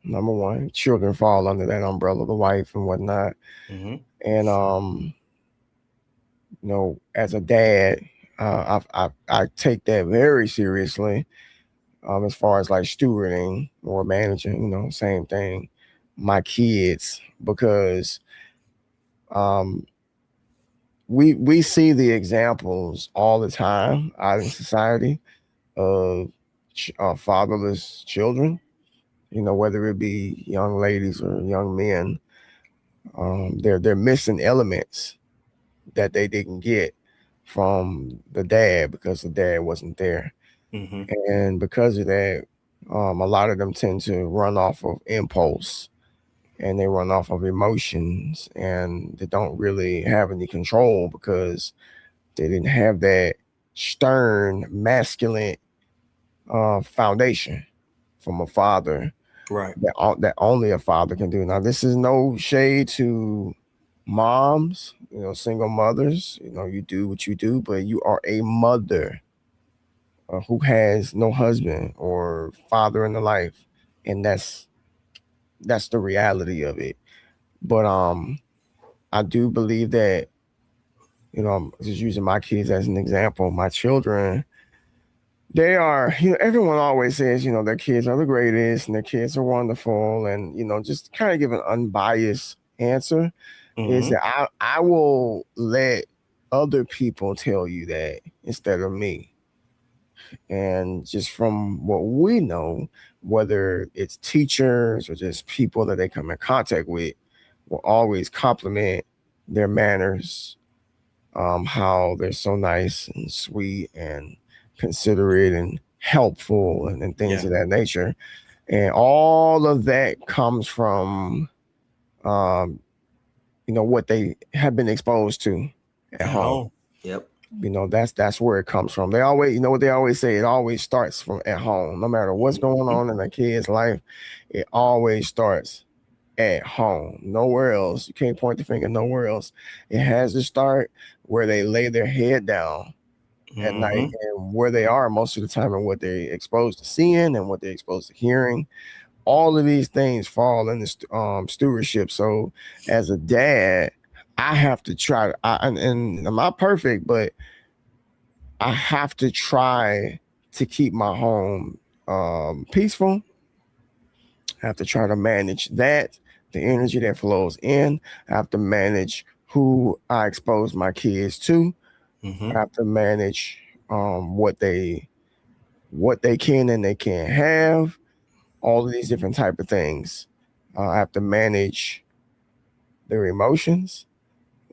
Number one, children fall under that umbrella, the wife and whatnot. Mm-hmm. And as a dad, I take that very seriously. As far as like stewarding or managing, same thing. My kids, because um, we see the examples all the time out in society of fatherless children. Whether it be young ladies or young men, they're missing elements that they didn't get from the dad because the dad wasn't there, Mm-hmm. and because of that, a lot of them tend to run off of impulse and they run off of emotions, and they don't really have any control because they didn't have that stern masculine foundation from a father Right. that only a father can do. Now, this is no shade to moms, single mothers. You do what you do, but you are a mother who has no husband or father in the life, and that's the reality of it. But I do believe that I'm just using my kids as an example. My children, they are, everyone always says, their kids are the greatest and their kids are wonderful. And, just kind of give an unbiased answer is Mm-hmm. that I will let other people tell you that instead of me. And just from what we know, whether it's teachers or just people that they come in contact with, will always compliment their manners, how they're so nice and sweet and considerate and helpful and things Yeah. of that nature. And all of that comes from, um, what they have been exposed to at At home. home. Yep. That's where it comes from. They always, what they always say, it always starts from at home. No matter what's going Mm-hmm. on in a kid's life, it always starts at home. Nowhere else. You can't point the finger nowhere else. It has to start where they lay their head down at night Mm-hmm. and where they are most of the time and what they're exposed to seeing and what they're exposed to hearing. All of these things fall into stewardship. So as a dad, I have to try. And I'm not perfect, but I have to try to keep my home peaceful. I have to try to manage that, the energy that flows in. I have to manage who I expose my kids to. I Mm-hmm. have to manage what they can and they can't have. All of these different type of things. I have to manage their emotions.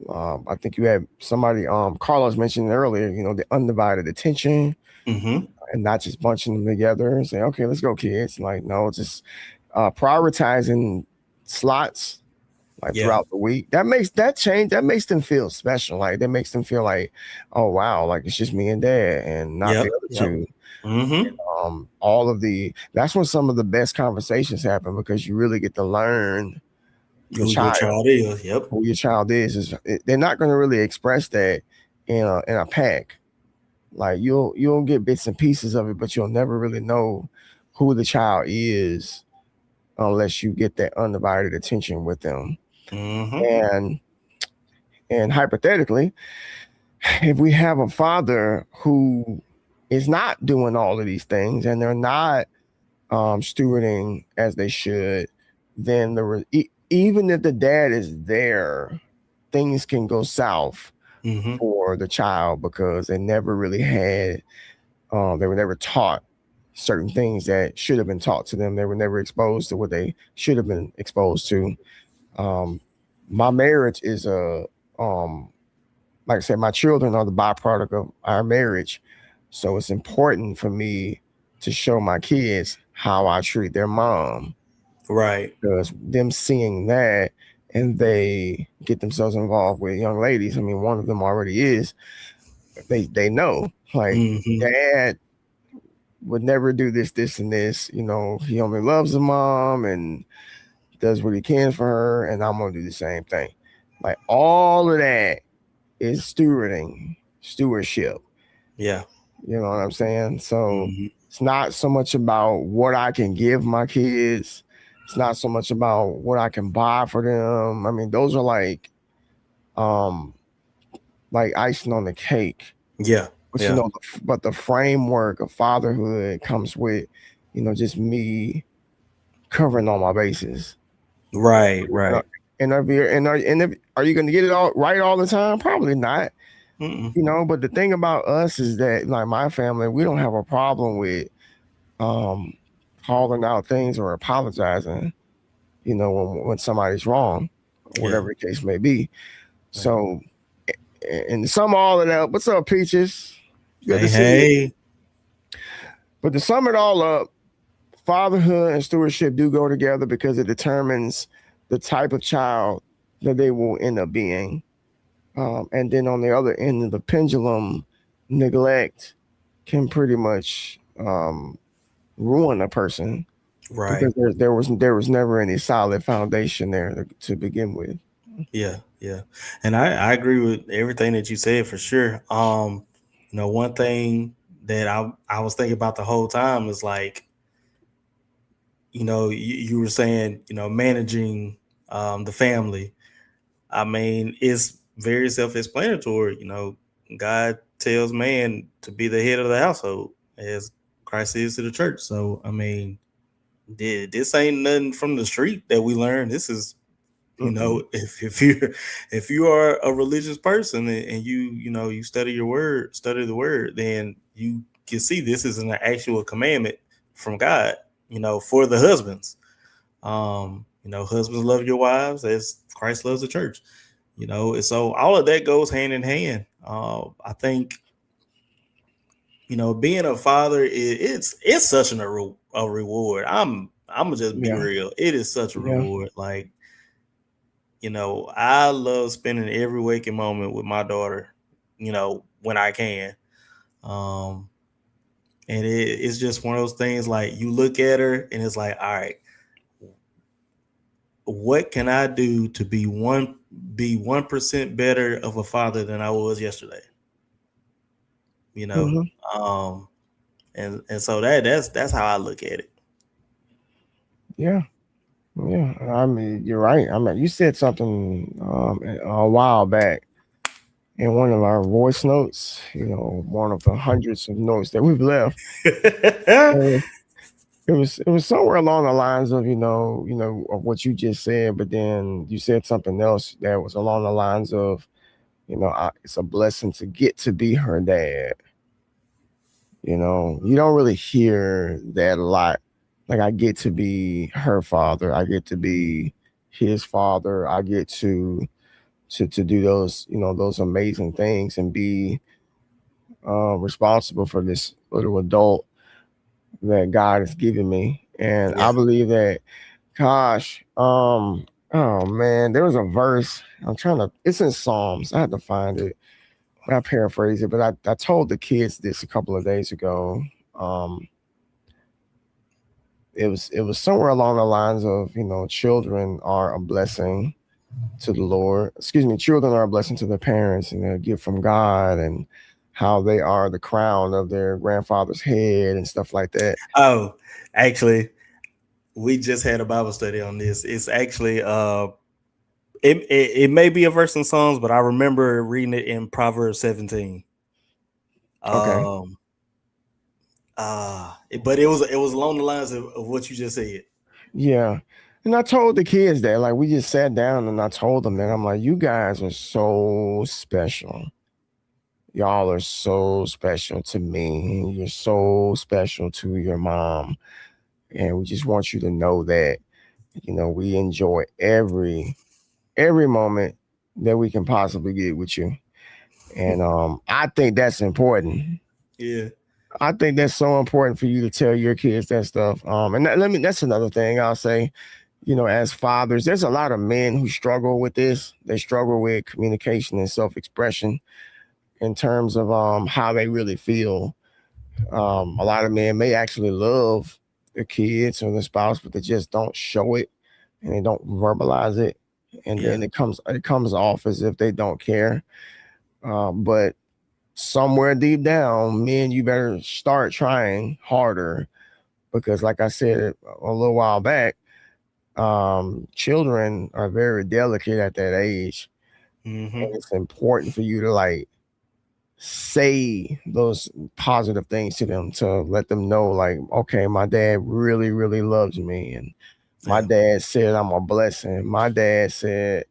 I think you had somebody, Carlos mentioned earlier, the undivided attention Mm-hmm. and not just bunching them together and say, okay, let's go, kids. Like, no, just prioritizing slots like Yeah. throughout the week. That makes them feel special. Like that makes them feel like, oh wow, like it's just me and dad and not the Yep. other Yep. two. Mm-hmm. That's when some of the best conversations happen because you really get to learn your Who your child, child is. Yep. who your child is. They're not going to really express that in a pack. Like you'll get bits and pieces of it, but you'll never really know who the child is unless you get that undivided attention with them. Mm-hmm. And hypothetically, if we have a father who is not doing all of these things and they're not stewarding as they should, then even if the dad is there, things can go south Mm-hmm. for the child because they never really had, they were never taught certain things that should have been taught to them. They were never exposed to what they should have been exposed to. Um, my marriage is like I said, my children are the byproduct of our marriage. So it's important for me to show my kids how I treat their mom Right. because them seeing that and they get themselves involved with young ladies. I mean, one of them already is. They know like Mm-hmm. dad would never do this, this, and this. You know, he only loves the mom and does what he can for her, and I'm gonna do the same thing. Like all of that is stewardship. Yeah. You know what I'm saying? So Mm-hmm. it's not so much about what I can give my kids. It's not so much about what I can buy for them. I mean, those are um like icing on the cake. Yeah. But Yeah. but the framework of fatherhood comes with, just me covering all my bases. Right. And Right. are you going to get it all right all the time? Probably not. Mm-mm. But the thing about us is that like my family, we don't have a problem with um calling out things or apologizing, when somebody's wrong, or Yeah. whatever the case may be. Right. So and to sum all of that, what's up, Peaches? Good to Hey. see you. Hey. But to sum it all up, fatherhood and stewardship do go together because it determines the type of child that they will end up being. And then on the other end of the pendulum, neglect can pretty much ruin a person Right. because there was never any solid foundation there to begin with. Yeah. Yeah. And I agree with everything that you said for sure. One thing that I was thinking about the whole time is like, you were saying, managing the family. I mean, it's very self-explanatory. God tells man to be the head of the household as Christ is to the church. So, I mean, this ain't nothing from the street that we learn. This is, Mm-mm. if you are a religious person and you study the word, then you can see this is an actual commandment from God. For the husbands. Husbands love your wives as Christ loves the church. And so all of that goes hand in hand. I think being a father it's such a reward. I'm gonna just be Yeah, real. It is such a yeah. reward. Like I love spending every waking moment with my daughter. When I can. Um, and it's just one of those things. Like you look at her and it's like, all right, what can I do to be 1% better of a father than I was yesterday? You know, Hmm. um, and so that's how I look at it. Yeah, yeah. I mean, you're right. I mean, you said something a while back in one of our voice notes. One of the hundreds of notes that we've left. And it was somewhere along the lines of of what you just said, but then you said something else that was along the lines of it's a blessing to get to be her dad. You don't really hear that a lot. Like I get to be her father. I get to be his father. I get to do those amazing things and be responsible for this little adult that God has given me. And Yeah, I believe that Gosh. Oh man, there was a verse. It's in Psalms. I had to find it. I paraphrase it, but I told the kids this a couple of days ago. Um, it was somewhere along the lines of, children are a blessing to the Lord. Excuse me, children are a blessing to their parents and they're a gift from God, and how they are the crown of their grandfather's head and stuff like that. Oh, actually, we just had a Bible study on this. It's actually it may be a verse in Psalms, but I remember reading it in Proverbs 17. Okay. Um but it was along the lines of what you just said. Yeah. And I told the kids that, like, we just sat down and I told them that I'm like, you guys are so special. Y'all are so special to me. You're so special to your mom. And we just want you to know that, we enjoy every moment that we can possibly get with you. And I think that's important. Yeah. I think that's so important for you to tell your kids that stuff. And that's another thing I'll say. As fathers, there's a lot of men who struggle with this. They struggle with communication and self-expression in terms of how they really feel. A lot of men may actually love their kids or their spouse, but they just don't show it and they don't verbalize it, and Yeah. then it comes off as if they don't care. But somewhere deep down, men, you better start trying harder, because, like I said a little while back, children are very delicate at that age, Mm-hmm. and it's important for you to, like, say those positive things to them, to let them know, like, okay, my dad really, really loves me, and my Yeah. dad said I'm a blessing. My dad said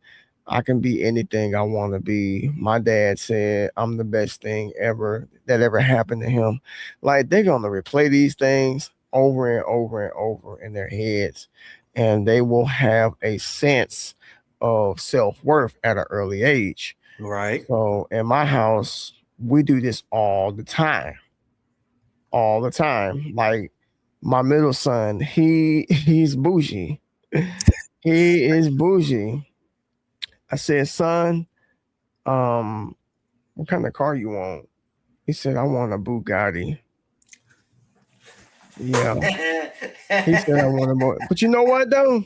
I can be anything I want to be. My dad said I'm the best thing ever that ever happened to him. Like, they're gonna replay these things over and over and over in their heads, and they will have a sense of self-worth at an early age. Right. So in my house, we do this all the time. Like, my middle son, he's bougie. He is bougie. I said, son, what kind of car you want? He said, I want a Bugatti. Yeah. He said I want a more. But you know what though?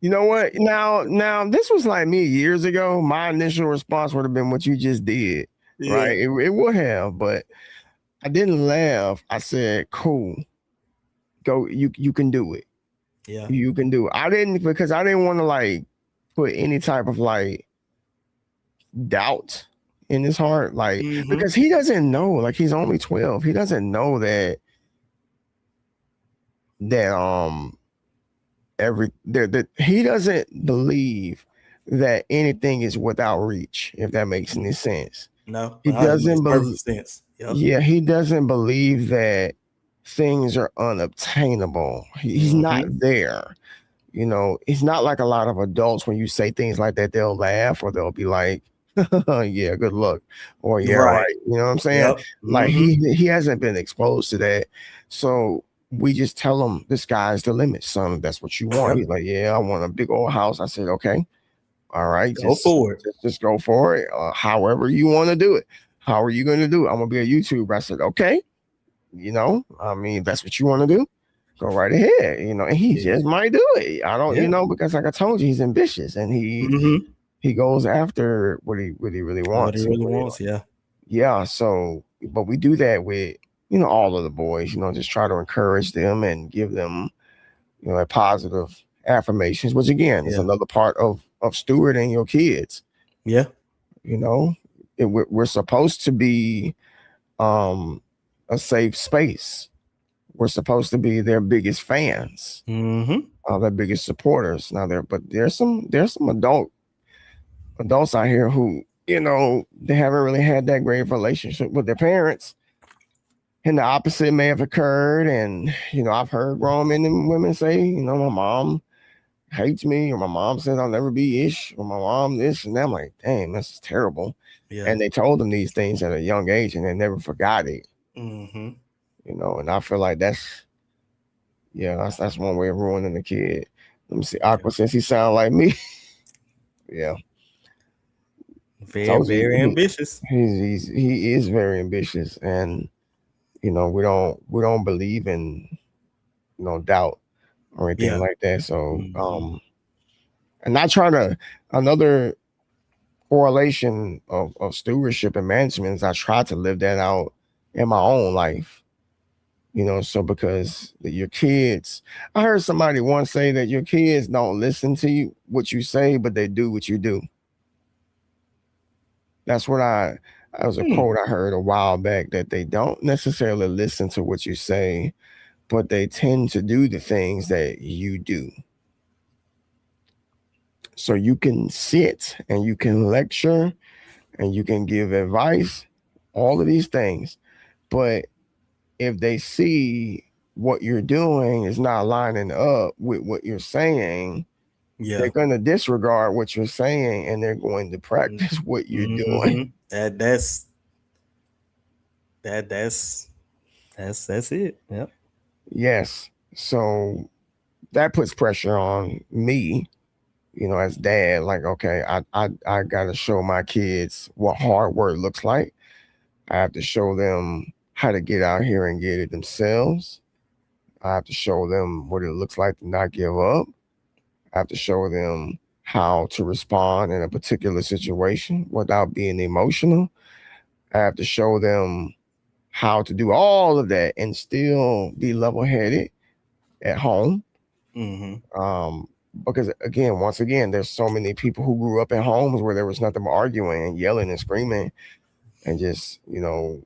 You know what? Now this was like me years ago. My initial response would have been what you just did. Yeah. Right? It would have, but I didn't laugh. I said, cool. Go, you can do it. Yeah. You can do it. I didn't, because I didn't want to, like, put any type of, like, doubt in his heart, like, Mm-hmm. because he doesn't know, like, he's only 12. He doesn't know that that he doesn't believe that anything is without reach, if that makes any sense. No, He it makes doesn't believe. perfect sense. Yep. Yeah, he doesn't believe that things are unobtainable. He's not Mm-hmm. there. It's not like a lot of adults. When you say things like that, they'll laugh or they'll be like, yeah, good luck, or yeah, Right. right. You know what I'm saying? Yep. Like, Mm-hmm. he hasn't been exposed to that. So we just tell him, the sky's the limit, son. That's what you want. Yep. He's like, yeah, I want a big old house. I said, okay, all right, Go forward. just go for it. However you want to do it. How are you going to do it? I'm gonna be a YouTuber. I said, okay. I mean, that's what you want to do. Go right ahead. And he Yeah. just might do it. I don't, Yeah. because, like I told you, he's ambitious, and he Mm-hmm. he goes after what he really What he wants. really wants. Yeah. Yeah. So, but we do that with, all of the boys. Just try to encourage them and give them, like, positive affirmations, which again is Yeah. another part of stewarding your kids. Yeah. You know, we're supposed to be um a safe space. We're supposed to be their biggest fans, Mm-hmm. their biggest supporters. Now, there's some adults out here who, they haven't really had that great relationship with their parents, and the opposite may have occurred. And I've heard grown men and women say, my mom hates me, or my mom says I'll never be ish, or my mom this and that. I'm like, dang, this is terrible. Yeah. And they told them these things at a young age, and they never forgot it. Mm-hmm. And I feel like that's one way of ruining the kid. Let me see. Aqua says he sound like me. Yeah. Very, Told you very ambitious. he is very ambitious, and we don't believe in doubt or anything Yeah. like that. So Hmm. and not trying to another correlation of stewardship and management is I try to live that out in my own life. So because your kids, I heard somebody once say that your kids don't listen to you what you say, but they do what you do. That's what that was a Hmm. quote I heard a while back, that they don't necessarily listen to what you say, but they tend to do the things that you do. So you can sit and you can lecture and you can give advice, all of these things. But if they see what you're doing is not lining up with what you're saying, they're Yeah. going to disregard what you're saying and they're going to practice what you're doing. Mm-hmm. That's it. Yep. Yes. So that puts pressure on me, as dad. Like, okay, I got to show my kids what hard work looks like. I have to show them how to get out here and get it themselves. I have to show them what it looks like to not give up. I have to show them how to respond in a particular situation without being emotional. I have to show them how to do all of that and still be level headed at home. Mm-hmm. Um, because again, once again, there's so many people who grew up in homes where there was nothing but arguing and yelling and screaming and just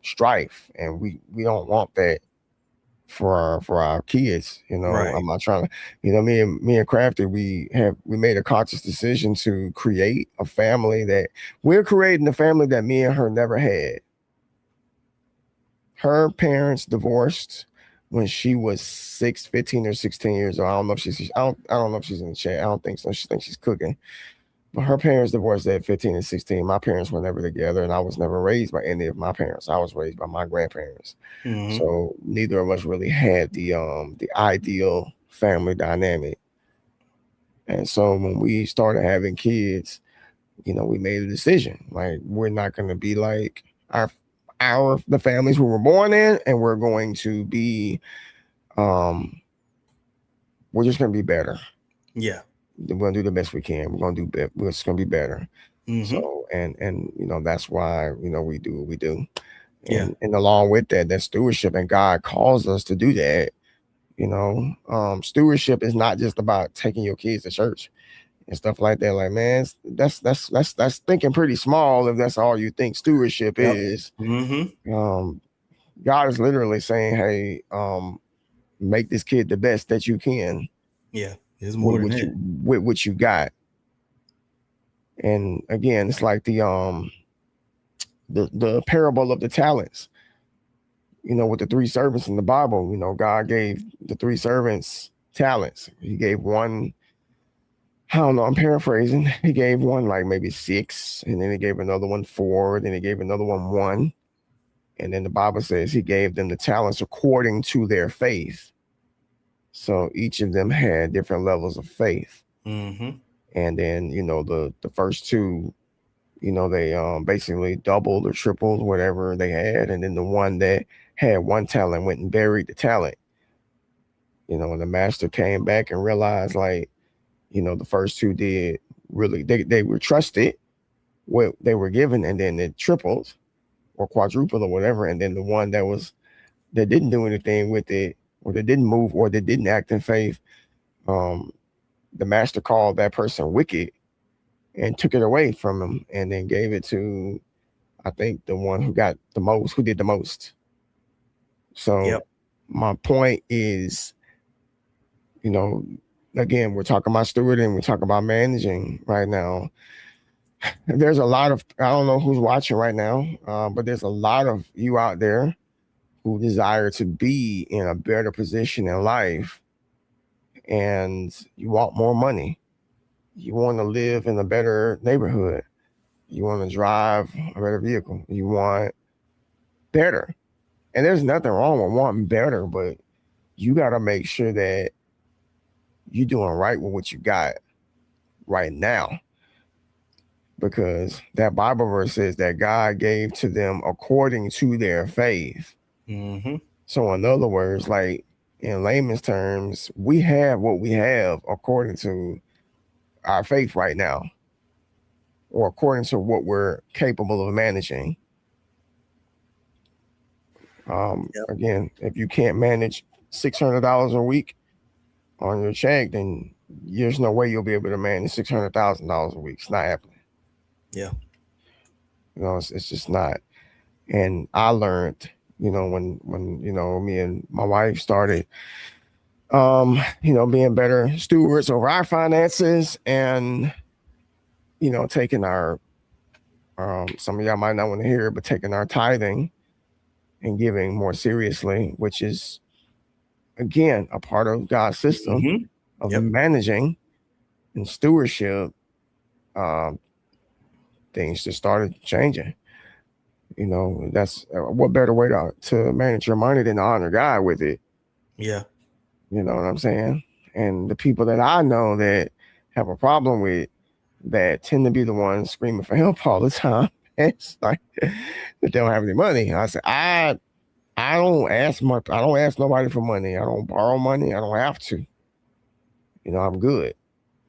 strife, and we don't want that for our kids. Right. I'm not trying to, me and Crafty, we made a conscious decision to create a family that we're creating a family that me and her never had. Her parents divorced when she was 15 or 16 years old. I don't know if I don't know if she's in the chat. I don't think so. She thinks she's cooking. But her parents divorced at 15 and 16. My parents were never together, and I was never raised by any of my parents. I was raised by my grandparents. Mm-hmm. So neither of us really had the ideal family dynamic. And so when we started having kids, we made a decision. Like, we're not gonna be like the families we were born in, and we're going to be um we're just gonna be better. Yeah. We're gonna do the best we can. We're gonna do we're just gonna be better. Mm-hmm. So and that's why we do what we do. Yeah. And along with that stewardship, and God calls us to do that. Stewardship is not just about taking your kids to church and stuff like that. Like, man, that's thinking pretty small if that's all you think stewardship Yep. is. Mm-hmm. Um, God is literally saying, hey, make this kid the best that you can Yeah. There's with more than that. what you got. And again, it's like the parable of the talents. With the three servants in the Bible, God gave the three servants talents. He gave one, I don't know, I'm paraphrasing. He gave one like maybe 6, and then he gave another one 4, then he gave another one 1. And then the Bible says he gave them the talents according to their faith. So each of them had different levels of faith. Mm-hmm. And then, the first two, they basically doubled or tripled whatever they had. And then the one that had one talent went and buried the talent. And the master came back and realized, like, the first two did really, they were trusted what they were given, and then it tripled or quadrupled or whatever. And then the one that didn't do anything with it, or that didn't move, or that didn't act in faith, um, the master called that person wicked and took it away from him, and then gave it to, I think, the one who did the most. So Yep. my point is, you know, again, we're talking about stewarding, we're talking about managing right now. There's a lot of, I don't know who's watching right now, but there's a lot of you out there who desire to be in a better position in life, and you want more money. You want to live in a better neighborhood. You want to drive a better vehicle. You want better. And there's nothing wrong with wanting better, but you got to make sure that you're doing right with what you got right now, because that Bible verse says that God gave to them according to their faith. Mm-hmm. So in other words, like in layman's terms, we have what we have according to our faith right now, or according to what we're capable of managing. Yep. Again, if you can't manage $600 a week on your check, then there's no way you'll be able to manage $600,000 a week. It's not happening. Yeah. It's just not. And I learned, when me and my wife started, being better stewards over our finances, and taking our, some of y'all might not want to hear it, but taking our tithing and giving more seriously, which is again a part of God's system Mm-hmm. of Yep. managing and stewardship. um, Things just started changing. That's what better way to manage your money than to honor God with it. Yeah. You know what I'm saying? And the people that I know that have a problem with that tend to be the ones screaming for help all the time. It's like that they don't have any money. I said, I don't ask much. I don't ask nobody for money. I don't borrow money. I don't have to. I'm good.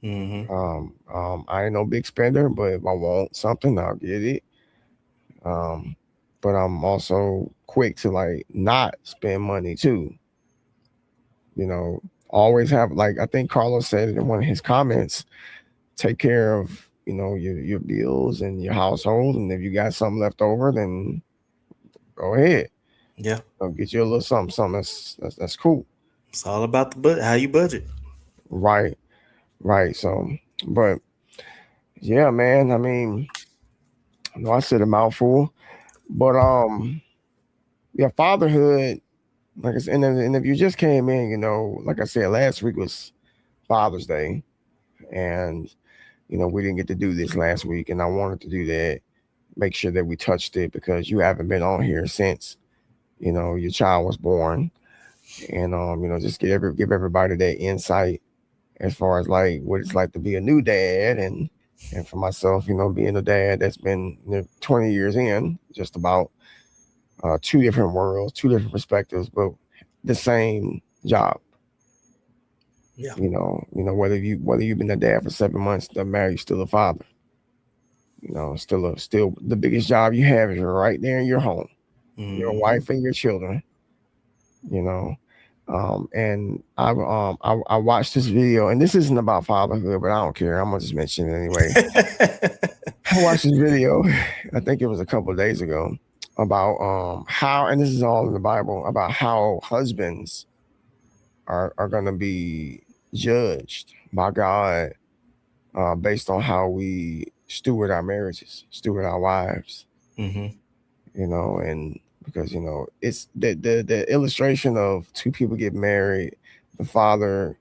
Mm-hmm. I ain't no big spender, but if I want something, I'll get it. Um, but I'm also quick to like not spend money too. You know, Always have, like I think Carlos said it in one of his comments, take care of your bills and your household, and if you got something left over, then go ahead. Yeah. Get you a little something. That's cool. It's all about how you budget. Right, right. So, but yeah, man. I mean, I know I said a mouthful, but yeah, fatherhood. Like I said, and if you just came in, like I said, last week was Father's Day, and we didn't get to do this last week, and I wanted to do that. Make sure that we touched it because you haven't been on here since your child was born, and just give everybody that insight as far as like what it's like to be a new dad, and for myself, being a dad that's been 20 years in, just about, two different worlds, two different perspectives, but the same job. Yeah. Whether you've been a dad for 7 months, doesn't matter. You're still a father. Still the biggest job you have is right there in your home, your Mm-hmm. wife and your children. You know, and I watched this video, and this isn't about fatherhood, but I don't care. I'm gonna just mention it anyway. I watched this video, I think it was a couple of days ago, about how, and this is all in the Bible, about how husbands are going to be judged by God, based on how we steward our marriages, steward our wives, Mm-hmm. and because it's the illustration of two people get married, the father,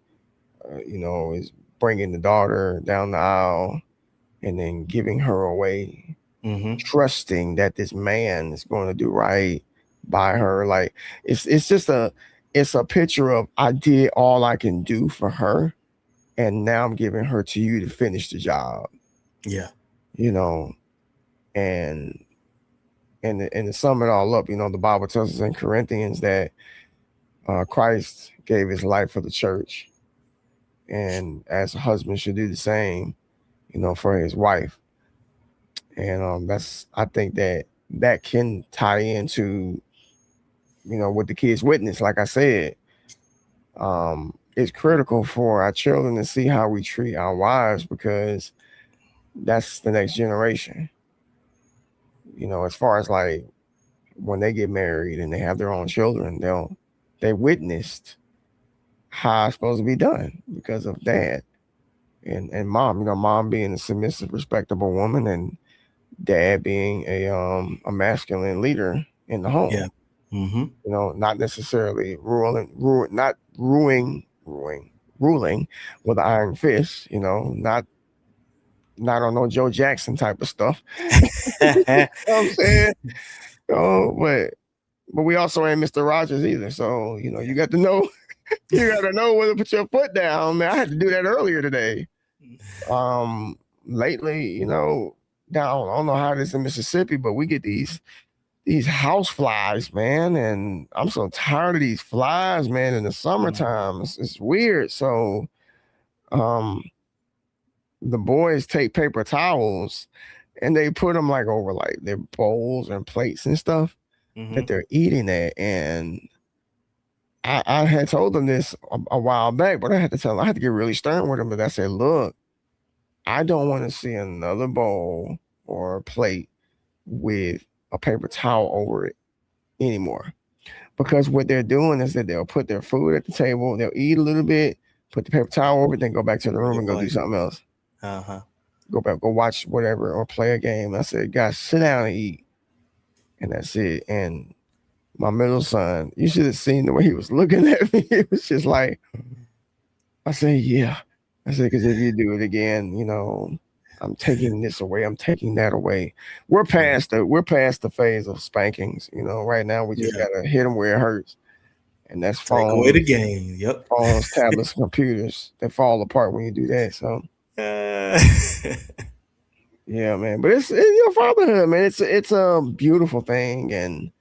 is bringing the daughter down the aisle and then giving her away, Mm-hmm. trusting that this man is going to do right by her. Like it's just it's a picture of, I did all I can do for her, and now I'm giving her to you to finish the job. Yeah. You know, and and to sum it all up, the Bible tells us in Corinthians that Christ gave his life for the church, and as a husband should do the same, for his wife. And that's, I think that can tie into what the kids witness. Like I said, it's critical for our children to see how we treat our wives, because that's the next generation. As far as like when they get married and they have their own children, they witnessed how it's supposed to be done because of dad and mom. Mom being a submissive, respectable woman, and dad being a masculine leader in the Yeah. home. Mm-hmm. Not necessarily not ruling with an iron fist. Not on no Joe Jackson type of stuff. You know what I'm saying? Oh, but we also ain't Mr. Rogers either. So you got to know. You gotta know when to put your foot down, man. I had to do that earlier today. Lately, down, I don't know how it is in Mississippi, but we get these house flies, man, and I'm so tired of these flies, man. In the summertime, it's weird. So, um, the boys take paper towels and they put them like over like their bowls and plates and stuff that they're eating at. And I had told them this a while back, but I had to get really stern with them. But I said, look, I don't want to see another bowl or a plate with a paper towel over it anymore. Because what they're doing is that they'll put their food at the table, they'll eat a little bit, put the paper towel over it, then go back to the room and go do something else. Go back, go watch whatever or play a game. I said, guys, sit down and eat. And that's it. And my middle son, you should have seen the way he was looking at me. It was just like, I said, yeah. I said, because if you do it again, I'm taking this away. I'm taking that away. We're past the phase of spankings. Right now we just gotta hit them where it hurts, and that's phones. Take away the game. Yep. Phones, tablets, computers that fall apart when you do that. So, yeah, man. But it's fatherhood, man. It's a beautiful thing, and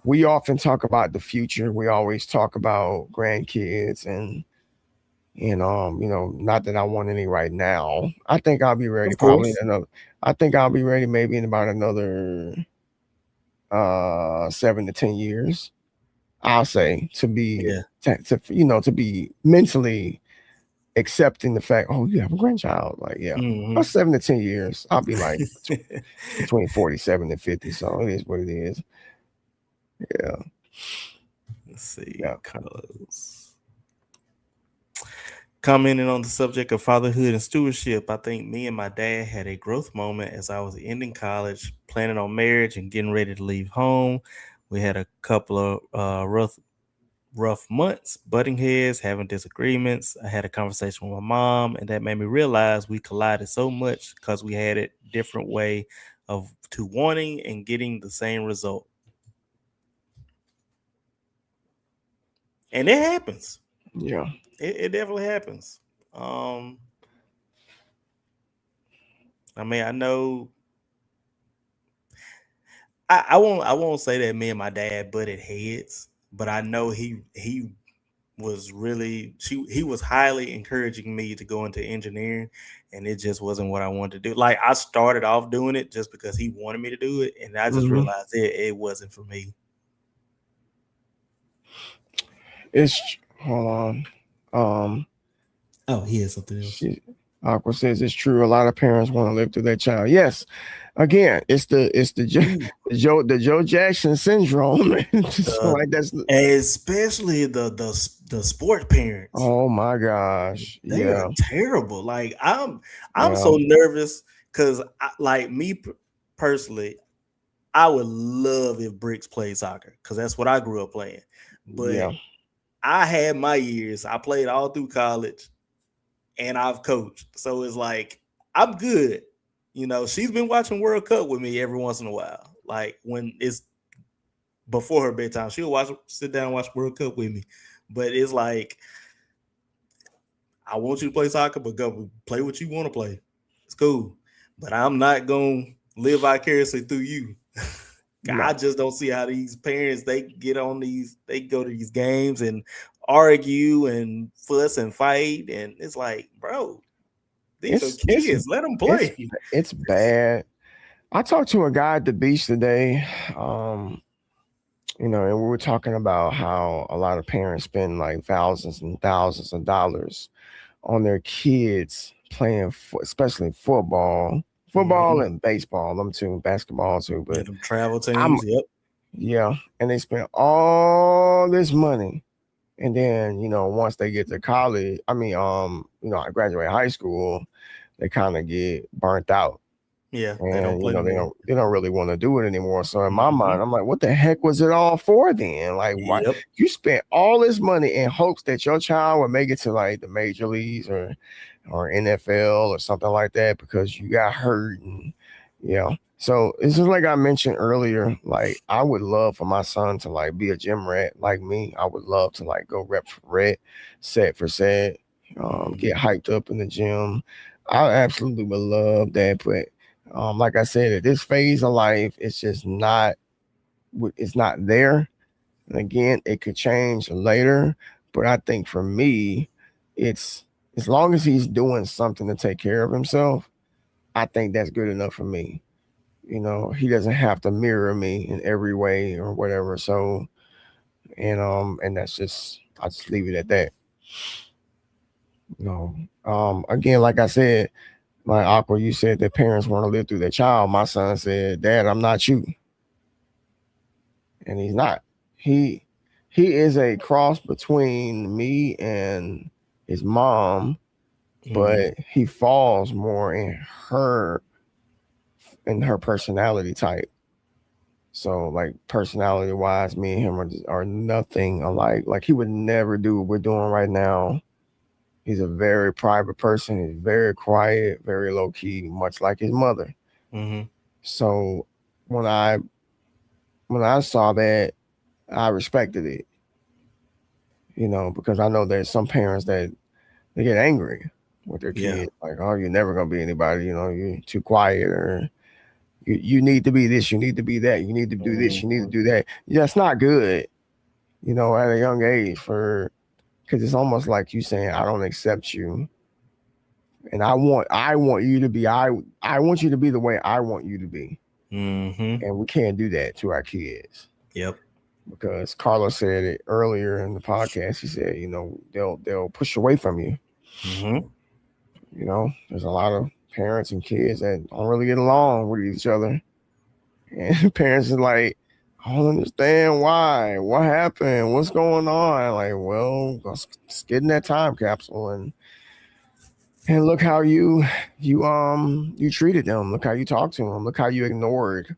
we often talk about the future. We always talk about grandkids and. Not that I want any right now. I think I'll be ready I think I'll be ready maybe in about another 7 to 10 years. I'll say to be to be mentally accepting the fact, oh, you have a grandchild. Like, about 7 to 10 years. I'll be like between 47 and 50. So it is what it is. Yeah. Let's see. Colors. Commenting on the subject of fatherhood and stewardship, I think me and my dad had a growth moment as I was ending college, planning on marriage and getting ready to leave home. We had a couple of rough months, butting heads, having disagreements. I had a conversation with my mom, and that made me realize we collided so much because we had a different way to wanting and getting the same result. And it happens. Yeah. It definitely happens. I mean, I know I won't say that me and my dad butted heads, but I know he was he was highly encouraging me to go into engineering, and it just wasn't what I wanted to do. Like, I started off doing it just because he wanted me to do it, and I just realized it wasn't for me. Hold on. He has something else. Aqua says it's true. A lot of parents want to live through their child. Yes. Again, it's the Joe Jackson syndrome. Like especially the sport parents. Oh my gosh. They are terrible. Like, I'm so nervous because like me personally, I would love if Bricks played soccer because that's what I grew up playing. But I had my years. I played all through college and I've coached. So it's like, I'm good. She's been watching World Cup with me every once in a while. Like, when it's before her bedtime, she'll sit down and watch World Cup with me. But it's like, I want you to play soccer, but go play what you want to play. It's cool. But I'm not going to live vicariously through you. I just don't see how these parents, they go to these games and argue and fuss and fight. And it's like, bro, these are kids. Let them play. It's bad. I talked to a guy at the beach today, and we were talking about how a lot of parents spend like thousands and thousands of dollars on their kids playing, especially football and baseball, them too, basketball too. But travel teams, yeah, and they spend all this money, and then once they get to college, I graduate high school, they kind of get burnt out. Yeah, and they don't really want to do it anymore. So in my mind, I'm like, what the heck was it all for then? Like, why you spent all this money in hopes that your child would make it to like the major leagues or NFL or something like that because you got hurt? And So it's just like I mentioned earlier, like I would love for my son to like be a gym rat like me. I would love to like go rep for rep, set for set, get hyped up in the gym. I absolutely would love that. But like I said, at this phase of life, it's just not it's not there. And again, it could change later. But I think for me, it's as long as he's doing something to take care of himself, I think that's good enough for me. You know, he doesn't have to mirror me in every way or whatever. So, and that's just I just leave it at that. You know, again, like I said, like Aqua, you said that parents want to live through their child. My son said, "Dad, I'm not you," and he's not. He he is a cross between me and his mom, but he falls more in her personality type. So like personality wise, me and him are nothing alike. Like he would never do what we're doing right now. He's a very private person. He's very quiet, very low key, much like his mother. Mm-hmm. So when I when I saw that, I respected it. You know, because I know there's some parents that they get angry with their Yeah. kids, like, "Oh, you're never gonna be anybody. You know, you're too quiet, or you need to be this, you need to be that, you need to do this, you need to do that." Yeah, that's not good. You know, at a young age for because it's almost like you saying, "I don't accept you, and I want you to be I want you to be the way I want you to be," Mm-hmm. and we can't do that to our kids Yep. because Carlos said it earlier in the podcast. He said, you know, they'll push away from you. Mm-hmm. You know, there's a lot of parents and kids that don't really get along with each other, and parents are like, "I don't understand why. What happened? What's going on?" Like, well, let's get in that time capsule and look how you treated them. Look how you talked to them. Look how you ignored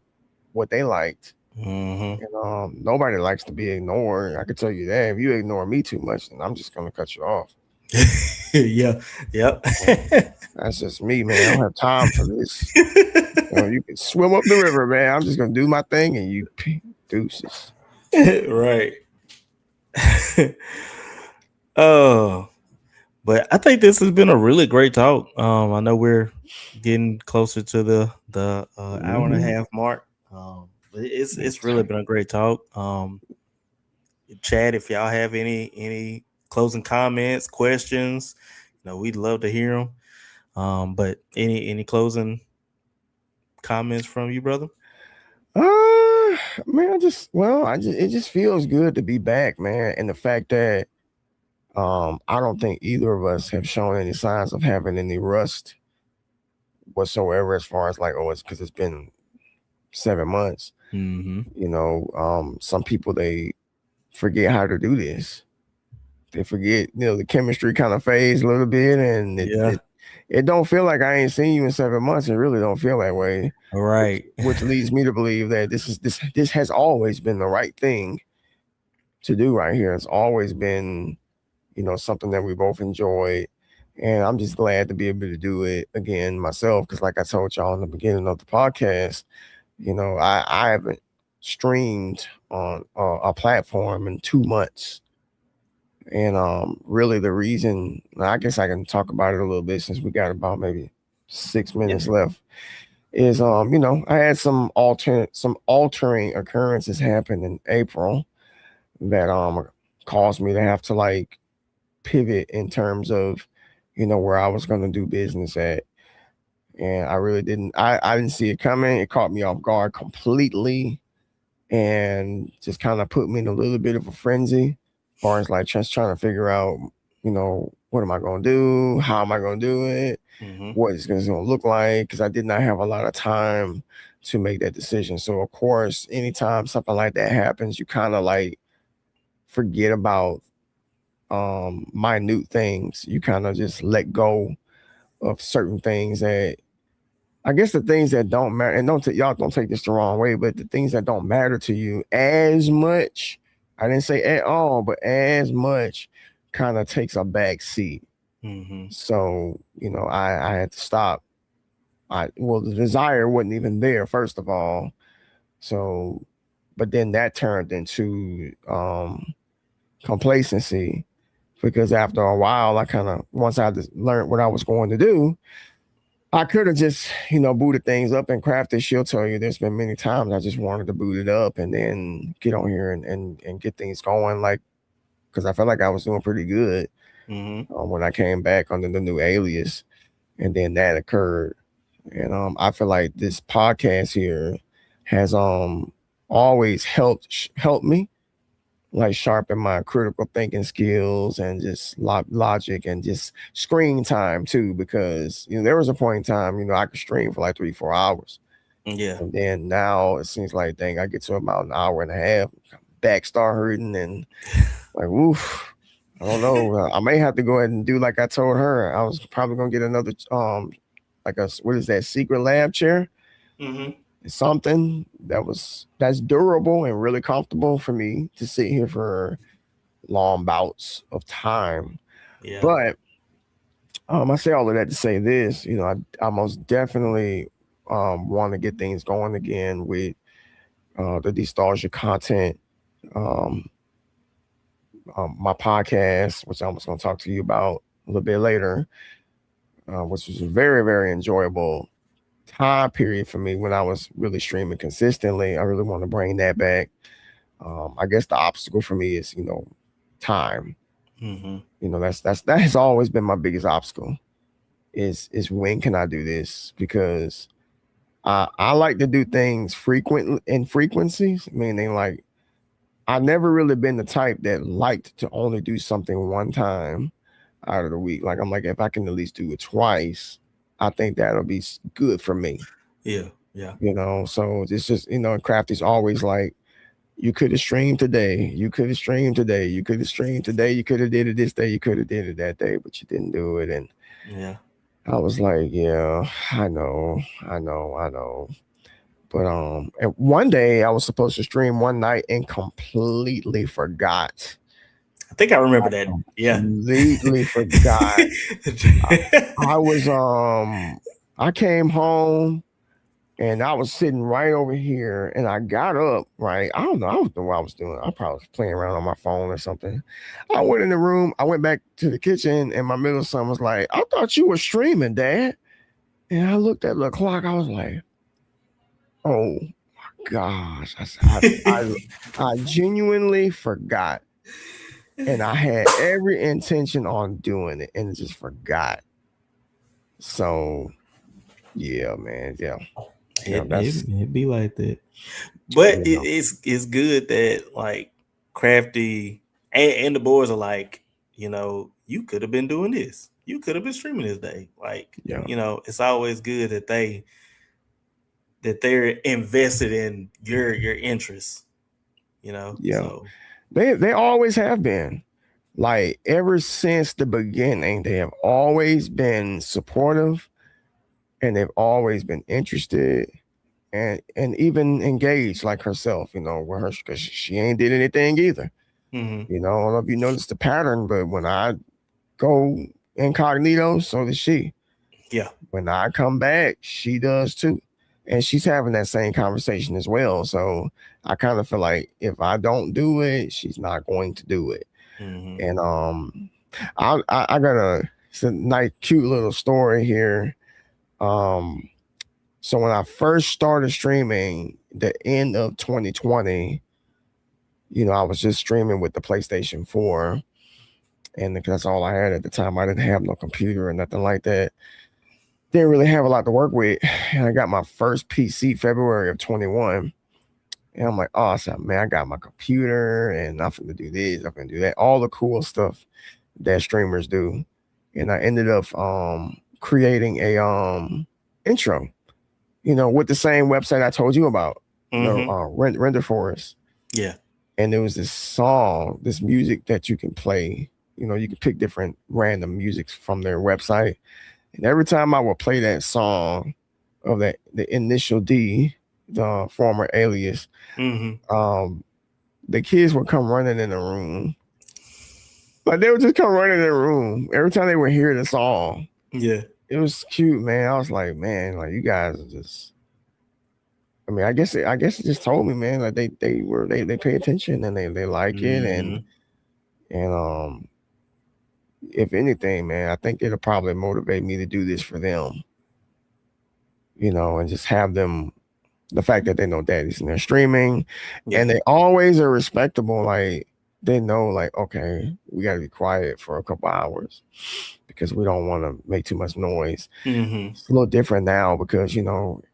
what they liked. Mm-hmm. And nobody likes to be ignored. I can tell you that. If you ignore me too much, then I'm just gonna cut you off. Yeah. Yep. That's just me, man. I don't have time for this. You know, you can swim up the river, man. I'm just gonna do my thing, and you deuces. Right. Oh, but I think this has been a really great talk. I know we're getting closer to the hour and a Mm-hmm. half mark. But it's really been a great talk. Chad, if y'all have any closing comments, questions, we'd love to hear them. But any closing comments from you, brother? Man, I just it just feels good to be back, man. And the fact that I don't think either of us have shown any signs of having any rust whatsoever as far as like, oh, it's because it's been 7 months. Mm-hmm. You know, some people they forget how to do this. They forget, the chemistry kind of fades a little bit, and it Yeah. it, it don't feel like I ain't seen you in 7 months. It really don't feel that way. All Which right. which leads me to believe that this has always been the right thing to do right here. It's always been, something that we both enjoyed. And I'm just glad to be able to do it again myself. Because like I told y'all in the beginning of the podcast, I haven't streamed on a platform in 2 months. And really the reason, I guess I can talk about it a little bit since we got about maybe 6 minutes left, is I had some altering occurrences happen in April that caused me to have to like pivot in terms of where I was going to do business at. And I really I didn't see it coming. It caught me off guard completely and just kind of put me in a little bit of a frenzy as far as like just trying to figure out, what am I going to do? How am I going to do it? Mm-hmm. What it's going to look like? Because I did not have a lot of time to make that decision. So of course, anytime something like that happens, you kind of like forget about minute things. You kind of just let go of certain things that I guess the things that don't matter, and y'all don't take this the wrong way, but the things that don't matter to you as much, I didn't say at all, but as much, kind of takes a back seat. Mm-hmm. So I had to stop the desire wasn't even there, first of all. So, but then that turned into complacency, because after a while, I kind of, once I just learned what I was going to do, I could have just, booted things up and crafted. She'll tell you there's been many times I just wanted to boot it up and then get on here and get things going, like, because I felt like I was doing pretty good when I came back under the new alias, and then that occurred. And I feel like this podcast here has always helped me, like, sharpen my critical thinking skills and just logic and just screen time too, because there was a point in time I could stream for like 3-4 hours, Yeah. and then now it seems like, dang, I get to about an hour and a half, back start hurting, and like, oof, I don't know. I may have to go ahead and do like I told her. I was probably gonna get another like a, what is that, secret lab chair, something that's durable and really comfortable for me to sit here for long bouts of time. Yeah. But I say all of that to say this, I most definitely want to get things going again with the nostalgia content, um, my podcast, which I was going to talk to you about a little bit later, which was a very, very enjoyable time period for me when I was really streaming consistently. I really want to bring that back. I guess the obstacle for me is, time. That has always been my biggest obstacle. Is when can I do this? Because I like to do things frequently in frequencies, meaning like I've never really been the type that liked to only do something one time out of the week. Like, I'm like, if I can at least do it twice, I think that'll be good for me. Yeah. Yeah. So it's just, Crafty's always like, you could have streamed today. You could have streamed today. You could have streamed today. You could have did it this day. You could have did it that day, but you didn't do it. And Yeah. I was like, yeah, I know. But and one day I was supposed to stream one night and completely forgot. I think I remember that. Yeah. Completely forgot. I was I came home and I was sitting right over here, and I got up, right? I don't know what I was doing. I probably was playing around on my phone or something. I went in the room, I went back to the kitchen, and my middle son was like, I thought you were streaming, Dad. And I looked at the clock, I was like, oh my gosh. I genuinely forgot. And I had every intention on doing it and just forgot. So yeah, man. Yeah. It'd be like that. But it's good that, like, Crafty and the boys are like, you could have been doing this. You could have been streaming this day. Like, it's always good that they're invested in your interests. Yeah. So They always have been. Like, ever since the beginning, they have always been supportive, and they've always been interested and even engaged, like herself, with her, because she ain't did anything either. I don't know if you noticed the pattern, but when I go incognito, so does she. Yeah. When I come back, she does too. And she's having that same conversation as well. So I kind of feel like if I don't do it, she's not going to do it. And I got it's a nice, cute little story here. So when I first started streaming, the end of 2020, I was just streaming with the PlayStation 4, and because that's all I had at the time. I didn't have no computer or nothing like that. Didn't really have a lot to work with. And I got my first PC February of 21. And I'm like, awesome, man, I got my computer and I'm going to do this, I'm going to do that. All the cool stuff that streamers do. And I ended up creating a intro, with the same website I told you about, Render Forest. Yeah. And there was this song, this music that you can play. You can pick different random music from their website. And every time I would play that song of the initial D, the former alias, the kids would come running in the room. Like, they would just come running in the room every time they would hear the song. Yeah. it was cute, man. I was like, man, like you guys are just. I mean, I guess it just told me, man, like they pay attention and they like it Mm-hmm. and if anything, man, I think it'll probably motivate me to do this for them, and just have them the fact that they know daddy's in there streaming and Yeah. they always are respectable. Like they know, like, okay, we got to be quiet for a couple hours because we don't want to make too much noise. Mm-hmm. It's a little different now because,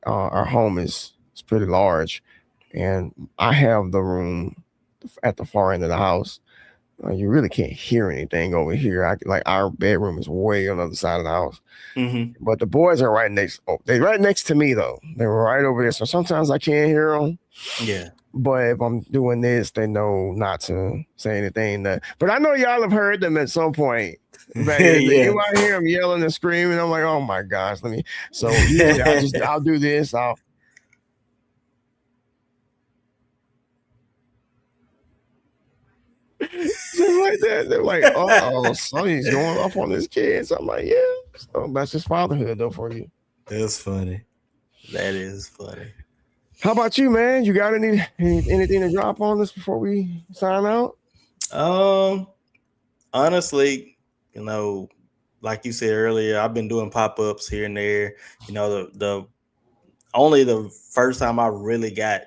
our home is pretty large and I have the room at the far end of the house. You really can't hear anything over here. Like our bedroom is way on the other side of the house. Mm-hmm. But the boys are right next. Oh, they right next to me though. They're right over there. So sometimes I can't hear them. Yeah. But if I'm doing this, they know not to say anything. But I know y'all have heard them at some point. But Yeah. you might hear them yelling and screaming. I'm like, oh my gosh, let me. So usually I'll do this. I'll. Just like that. They're like, oh, Sonny's going off on his kids. I'm like, yeah. So that's just fatherhood though for you. That's funny. That is funny. How about you, man? You got anything to drop on this before we sign out? Um, honestly, like you said earlier, I've been doing pop-ups here and there. The only the first time I really got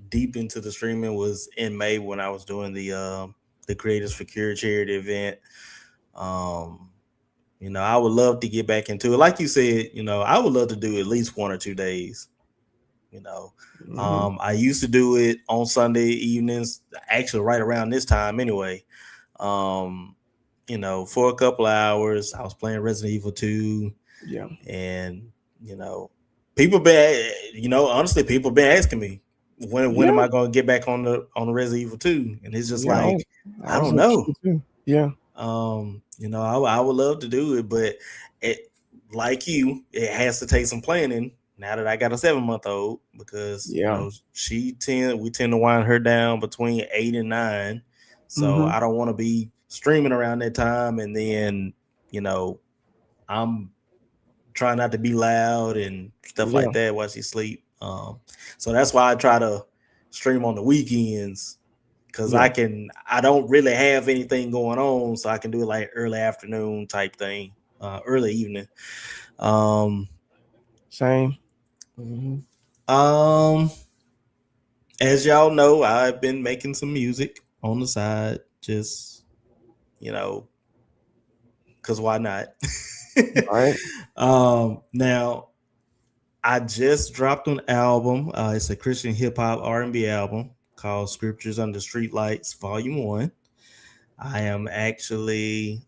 deep into the streaming was in May when I was doing the Creators for Cure charity event. Um, I would love to get back into it. Like you said, I would love to do at least 1 or 2 days. You know, Mm-hmm. I used to do it on Sunday evenings, actually right around this time anyway. Um, for a couple of hours, I was playing Resident Evil 2, Yeah. and you know, people been, honestly, people been asking me when am Yeah. I going to get back on the Resident Evil 2, and it's just Yeah. like I I was don't know. interested too. Yeah. I would love to do it, but it like you, it has to take some planning. Now that I got a 7 month old, because Yeah. we tend to wind her down between 8 and 9, so Mm-hmm. I don't want to be streaming around that time, and then you know I'm trying not to be loud and stuff Yeah. like that while she sleep. So that's why I try to stream on the weekends because Yeah. I don't really have anything going on, so I can do it like early afternoon type thing, early evening. Um, Same. Mm-hmm. um, as y'all know, I've been making some music on the side, just you know, cause why not? Right. Now I just dropped an album. It's a Christian hip hop R&B album called "Scriptures Under Streetlights" Volume One. I am actually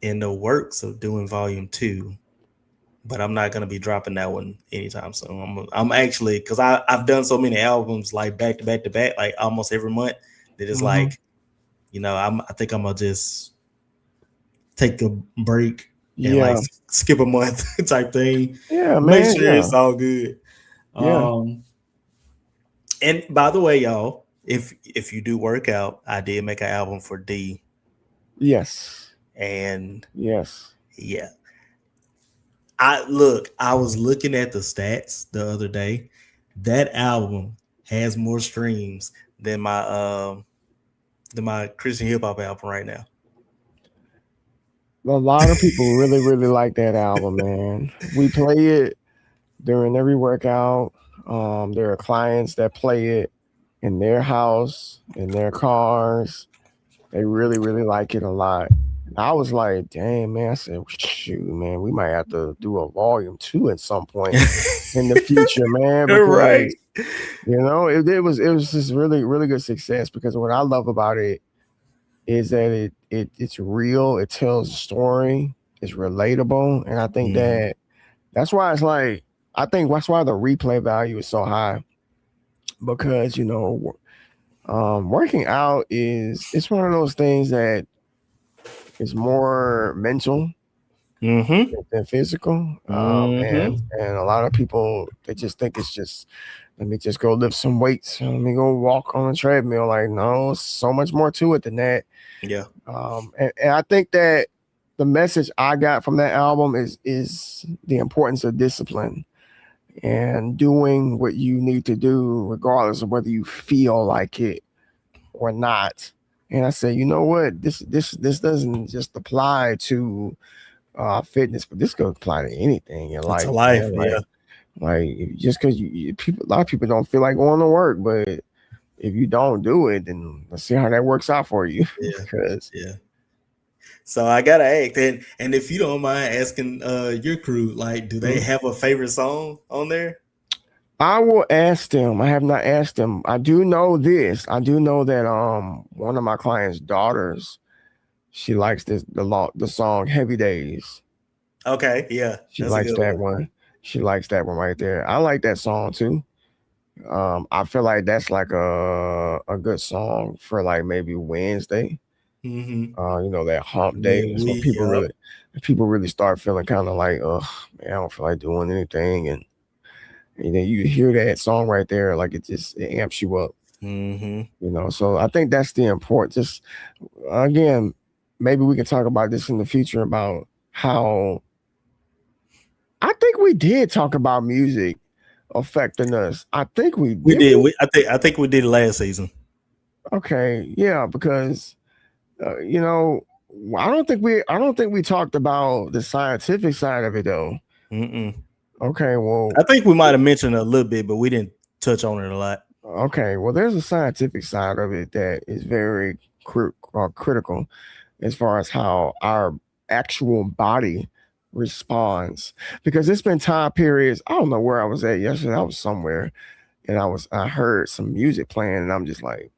in the works of doing Volume Two, but I'm not gonna be dropping that one anytime soon. I'm actually, because I've done so many albums like back to back to back, like almost every month, that it's Mm-hmm. like, I think I'm gonna just take a break and like Yeah. skip a month type thing. Yeah, Make man. sure Yeah. it's all good. Yeah. Um, and by the way, y'all, if you do work out, I did make an album for D, Yes. and Yes. yeah, I was looking at the stats the other day. That album has more streams than my Christian hip hop album right now. A lot of people really, really like that album, man. We play it during every workout. There are clients that play it in their house, in their cars. They really, really like it a lot. And I was like, dang, man. I said, shoot, man, we might have to do a volume 2 at some point in the future, man, Right. because it was just really, really good success because what I love about it is that it's real, it tells a story, it's relatable. And I think Hmm. that's why it's like I think that's why the replay value is so high because working out it's one of those things that is more mental Hmm. than physical. Hmm. And a lot of people they just think it's just let me just go lift some weights, let me go walk on a treadmill. Like no, so much more to it than that. Yeah. And I think that the message I got from that album is the importance of discipline and doing what you need to do, regardless of whether you feel like it or not. And I said, you know what? This doesn't just apply to fitness, but this could apply to anything in It's a life, life, man. yeah. Like just because people, a lot of people don't feel like going to work, but if you don't do it, then let's see how that works out for you. Yeah. Because Yeah. So I gotta ask, and if you don't mind asking your crew, like, do they have a favorite song on there? I will ask them. I have not asked them. I do know this. I do know that one of my clients' daughters, she likes the song Heavy Days. Okay, yeah, She that's a likes good that one. one. She likes that one right there. I like that song too. I feel like that's like a good song for like maybe Wednesday. Mm-hmm. That hump day. That's when Midweek, yep. people really start feeling kind of like, oh man, I don't feel like doing anything. And then you hear that song right there, like it amps you up. Mm-hmm. So I think that's the importance. Just again, maybe we can talk about this in the future about how I think we did talk about music affecting us. I think we We did. did. I think we did it last season. Okay, yeah, because I don't think we talked about the scientific side of it though. Mm-mm. Okay, well, I think we might have mentioned it a little bit, but we didn't touch on it a lot. okay, well, there's a scientific side of it that is very critical as far as how our actual body responds. Because it's been time periods. I don't know where I was at yesterday. I was somewhere, and I heard some music playing, and I'm just like,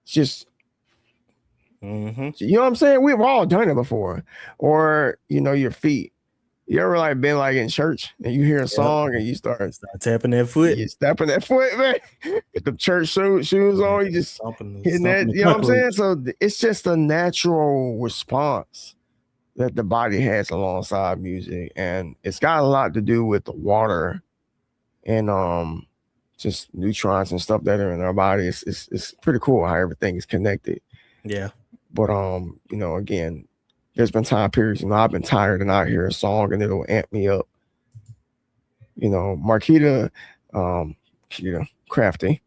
just you know what I'm saying? We've all done it before, or your feet. You ever like been like in church and you hear a song and you start tapping that foot, you stepping that foot, man. Get the church shoes on, you just hitting that. You know what I'm saying? So it's just a natural response that the body has alongside music, and it's got a lot to do with the water and just neutrons and stuff that are in our body. It's pretty cool how everything is connected. Yeah. But again, there's been time periods, I've been tired and I hear a song and it'll amp me up. Marquita, Crafty,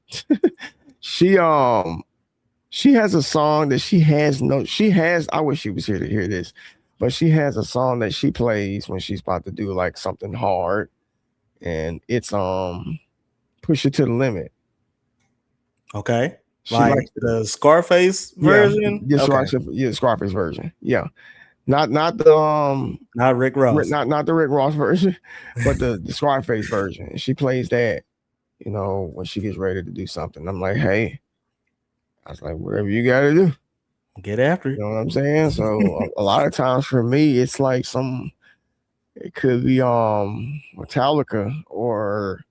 she has a song that I wish she was here to hear this, but she has a song that she plays when she's about to do like something hard, and it's Push It to the Limit. Okay. She likes the Scarface version? Yeah, the Scarface version. Yeah. Not the not Rick Ross. Not the Rick Ross version, but the Scarface version. She plays that, when she gets ready to do something. I'm like, hey, I was like, whatever you gotta do. Get after it. You know what I'm saying? So a lot of times for me, it's like it could be Metallica or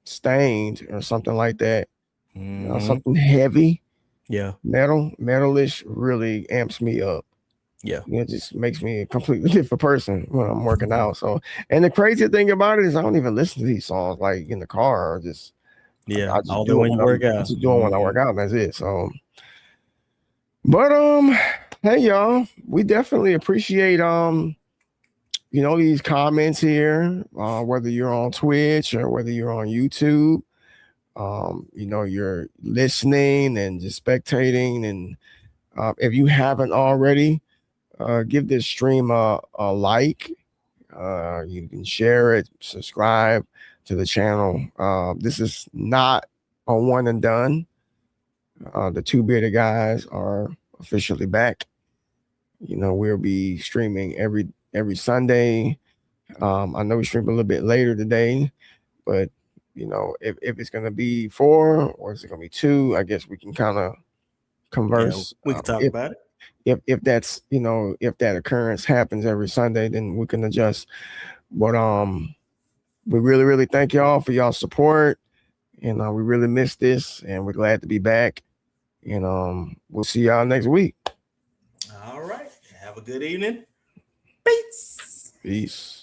Stained or something like that. Something heavy. Yeah. Metalish really amps me up. Yeah. It just makes me a completely different person when I'm working out. So, and the crazy thing about it is I don't even listen to these songs like in the car or just, yeah, I just do it when you work out. I just do it when I work out. That's it. So, but, hey y'all, we definitely appreciate, these comments here, whether you're on Twitch or whether you're on YouTube, you're listening and just spectating. And, if you haven't already, give this stream a like. You can share it, subscribe to the channel. This is not a one and done. The Two Bearded Guys are officially back. We'll be streaming every Sunday. I know we stream a little bit later today, but if it's gonna be 4 or is it gonna be 2, I guess we can kind of converse. Yeah, we can talk about it. If that's if that occurrence happens every Sunday, then we can adjust. But we really, really thank y'all for y'all support, and we really miss this, and we're glad to be back. And we'll see y'all next week. All right. Have a good evening. Peace. Peace.